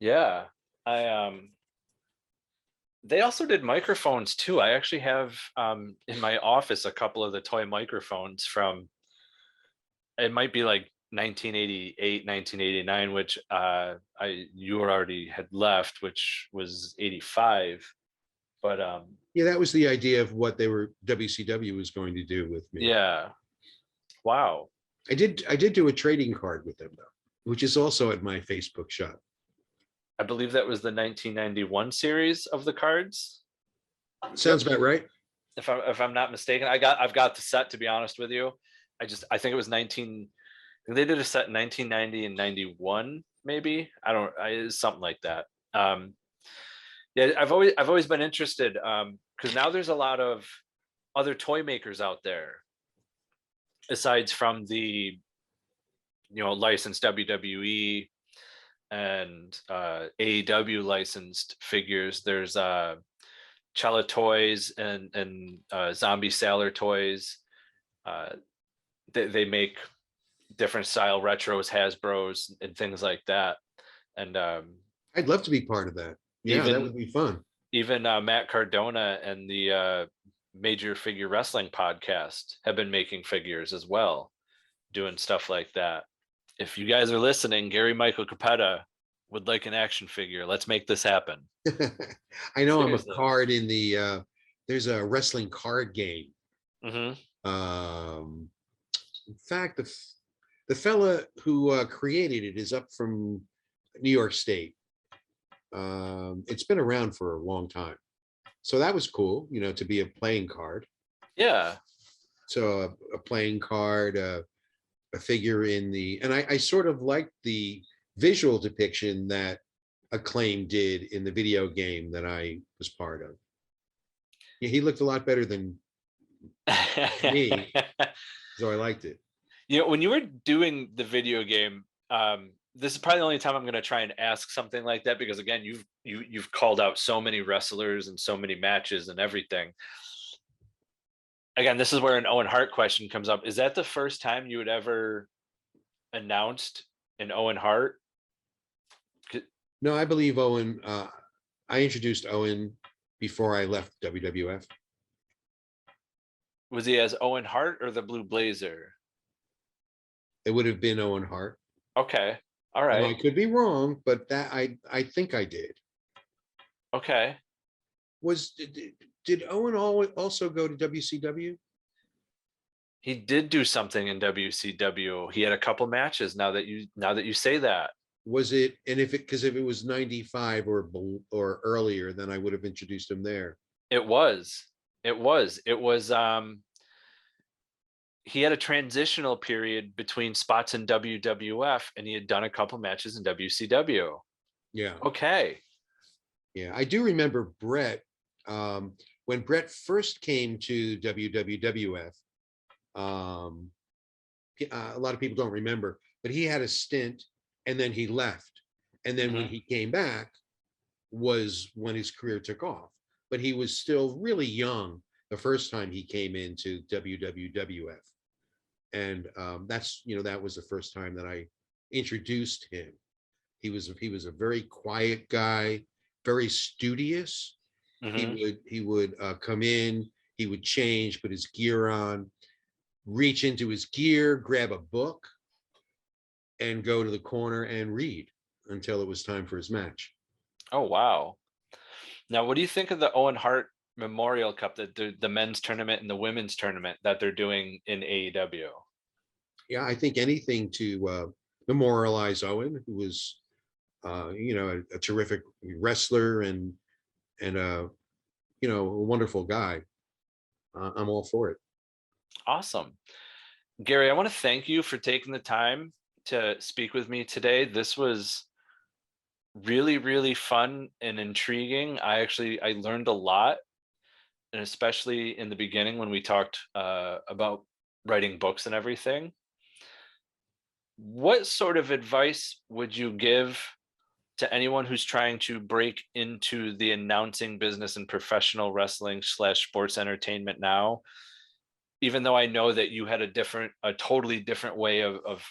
Yeah. They also did microphones too. I actually have in my office a couple of the toy microphones from, it might be like 1988, 1989, which you already had left, which was 85. But yeah, that was the idea of what WCW was going to do with me. Yeah. Wow. I did do a trading card with them though, which is also at my Facebook shop. I believe that was the 1991 series of the cards. Sounds about right. If I'm not mistaken, I've got the set, to be honest with you. I think it was they did a set in 1990 and 91, maybe. Something like that. Yeah, I've always been interested because now there's a lot of other toy makers out there aside from the licensed WWE and AEW licensed figures. There's Cella Toys and Zombie Sailor Toys. They make different style retros, Hasbros, and things like that. And I'd love to be part of that. Yeah, that would be fun. Even Matt Cardona and the Major Figure Wrestling podcast have been making figures as well, doing stuff like that. If you guys are listening, Gary Michael Cappetta would like an action figure. Let's make this happen. I know. Seriously. I'm a card in the there's a wrestling card game. In fact, the fella who created it is up from New York State. It's been around for a long time, so that was cool, to be a playing card. Yeah. So a playing card, a figure and I sort of liked the visual depiction that Acclaim did in the video game that I was part of. Yeah, he looked a lot better than me, so I liked it. When you were doing the video game, this is probably the only time I'm going to try and ask something like that, because again, you've called out so many wrestlers and so many matches and everything. Again, this is where an Owen Hart question comes up. Is that the first time you had ever announced an Owen Hart? No, I believe Owen. I introduced Owen before I left WWF. Was he as Owen Hart or the Blue Blazer? It would have been Owen Hart. Okay. All right. Well, I could be wrong, but that I think I did. Okay. Did Owen also go to WCW? He did do something in WCW. He had a couple matches. Now that you say that. Was it? And because if it was 95 or earlier, then I would have introduced him there. It was. He had a transitional period between spots in WWF, and he had done a couple matches in WCW. Yeah. Okay. Yeah, I do remember Brett. When Brett first came to WWF, a lot of people don't remember, but he had a stint and then he left. And then when he came back was when his career took off. But he was still really young the first time he came into WWF. And that was the first time that I introduced him. He was a very quiet guy, very studious. He would come in, he would change, put his gear on, reach into his gear, grab a book, and go to the corner and read until it was time for his match. Oh, wow. Now, what do you think of the Owen Hart Memorial Cup, the men's tournament and the women's tournament that they're doing in AEW? Yeah, I think anything to memorialize Owen, who was, a terrific wrestler and a wonderful guy. I'm all for it. Awesome. Gary, I want to thank you for taking the time to speak with me today. This was really, really fun and intriguing. I learned a lot, and especially in the beginning when we talked about writing books and everything. What sort of advice would you give to anyone who's trying to break into the announcing business and professional wrestling slash sports entertainment now? Even though I know that you had a totally different way of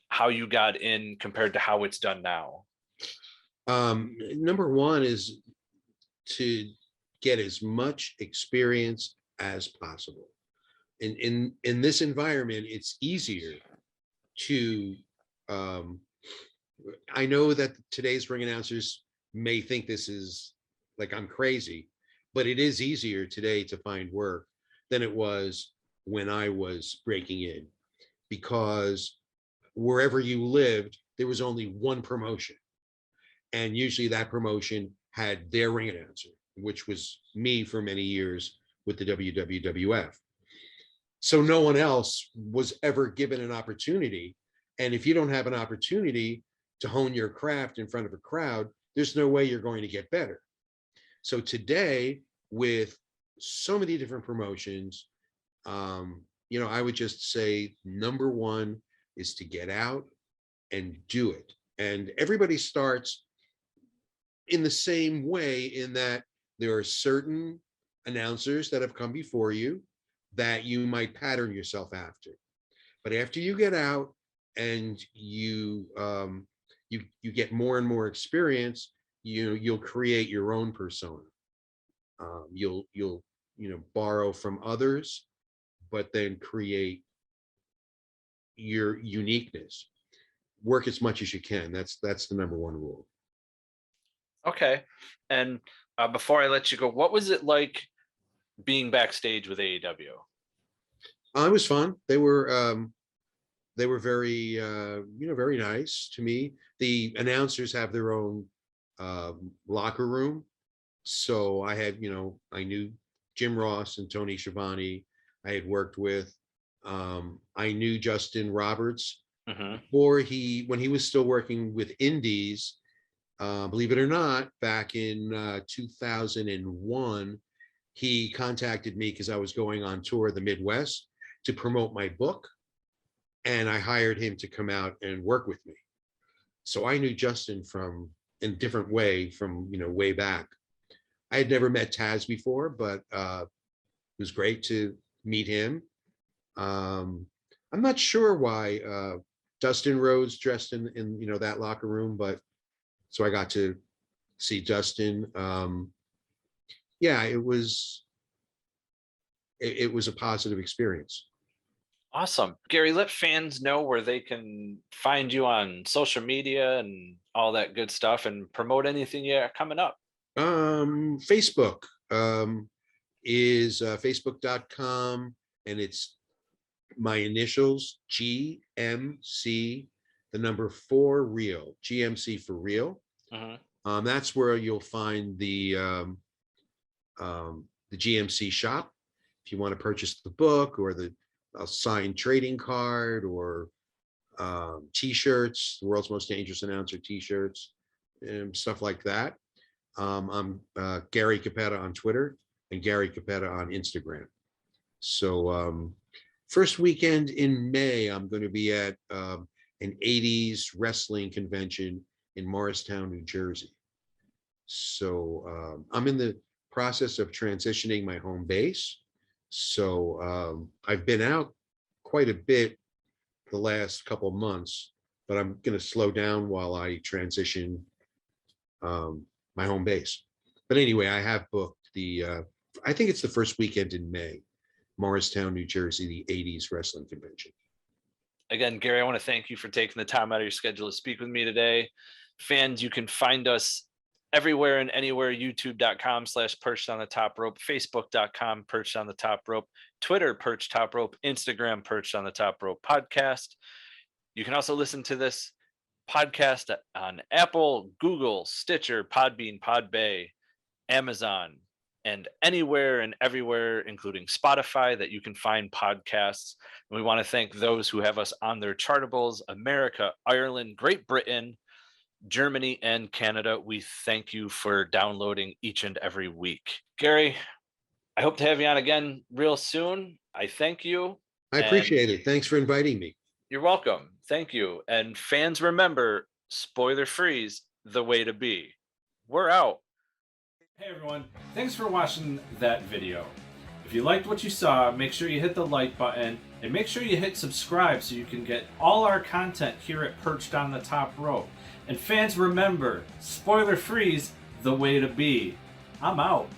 how you got in compared to how it's done now. Number one is to get as much experience as possible. In this environment, it's easier to I know that today's ring announcers may think this is like I'm crazy, but it is easier today to find work than it was when I was breaking in, because wherever you lived, there was only one promotion. And usually that promotion had their ring announcer, which was me for many years with the WWF. So no one else was ever given an opportunity. And if you don't have an opportunity to hone your craft in front of a crowd, there's no way you're going to get better. So today, with so many different promotions, I would just say number one is to get out and do it. And everybody starts in the same way, in that there are certain announcers that have come before you that you might pattern yourself after. But after you get out and you get more and more experience, you'll create your own persona. You'll borrow from others, but then create your uniqueness. Work as much as you can. That's the number one rule. Okay. And before I let you go, what was it like being backstage with AEW? It was fun. They were very very nice to me. The announcers have their own locker room, so I knew Jim Ross and Tony Schiavone. I had worked with. I knew Justin Roberts before when he was still working with Indies. Believe it or not, back in 2001, he contacted me because I was going on tour of the Midwest to promote my book, and I hired him to come out and work with me. So I knew Justin in a different way from way back. I had never met Taz before, but it was great to meet him. I'm not sure why Dustin Rhodes dressed in that locker room, but so I got to see Dustin. It was a positive experience. Awesome. Gary, let fans know where they can find you on social media and all that good stuff, and promote anything you got coming up. Facebook is facebook.com, and it's my initials, GMC, the number 4 real, GMC for real. That's where you'll find the GMC shop if you want to purchase the book or a signed trading card or t-shirts, the world's most dangerous announcer t-shirts, and stuff like that. I'm Gary Cappetta on Twitter and Gary Cappetta on Instagram. So first weekend in May, I'm going to be at an 80s wrestling convention in Morristown, New Jersey. So I'm in the process of transitioning my home base. So I've been out quite a bit the last couple of months, but I'm going to slow down while I transition my home base. But anyway, I have booked I think it's the first weekend in May, Morristown, New Jersey, the 80s wrestling convention. Again, Gary, I want to thank you for taking the time out of your schedule to speak with me today. Fans, you can find us everywhere and anywhere: youtube.com/perched on the top rope, facebook.com perched on the top rope, Twitter perched top rope, Instagram perched on the top rope podcast. You can also listen to this podcast on Apple, Google, Stitcher, Podbean, Podbay, Amazon, and anywhere and everywhere, including Spotify, that you can find podcasts. And we want to thank those who have us on their chartables: America, Ireland, Great Britain, Germany and Canada, we thank you for downloading each and every week. Gary, I hope to have you on again real soon. I thank you. I appreciate it. Thanks for inviting me. You're welcome. Thank you. And fans, remember, spoiler free's the way to be. We're out. Hey everyone, thanks for watching that video. If you liked what you saw, make sure you hit the like button and make sure you hit subscribe so you can get all our content here at Perched on the Top Rope. And fans, remember, spoiler free's the way to be. I'm out.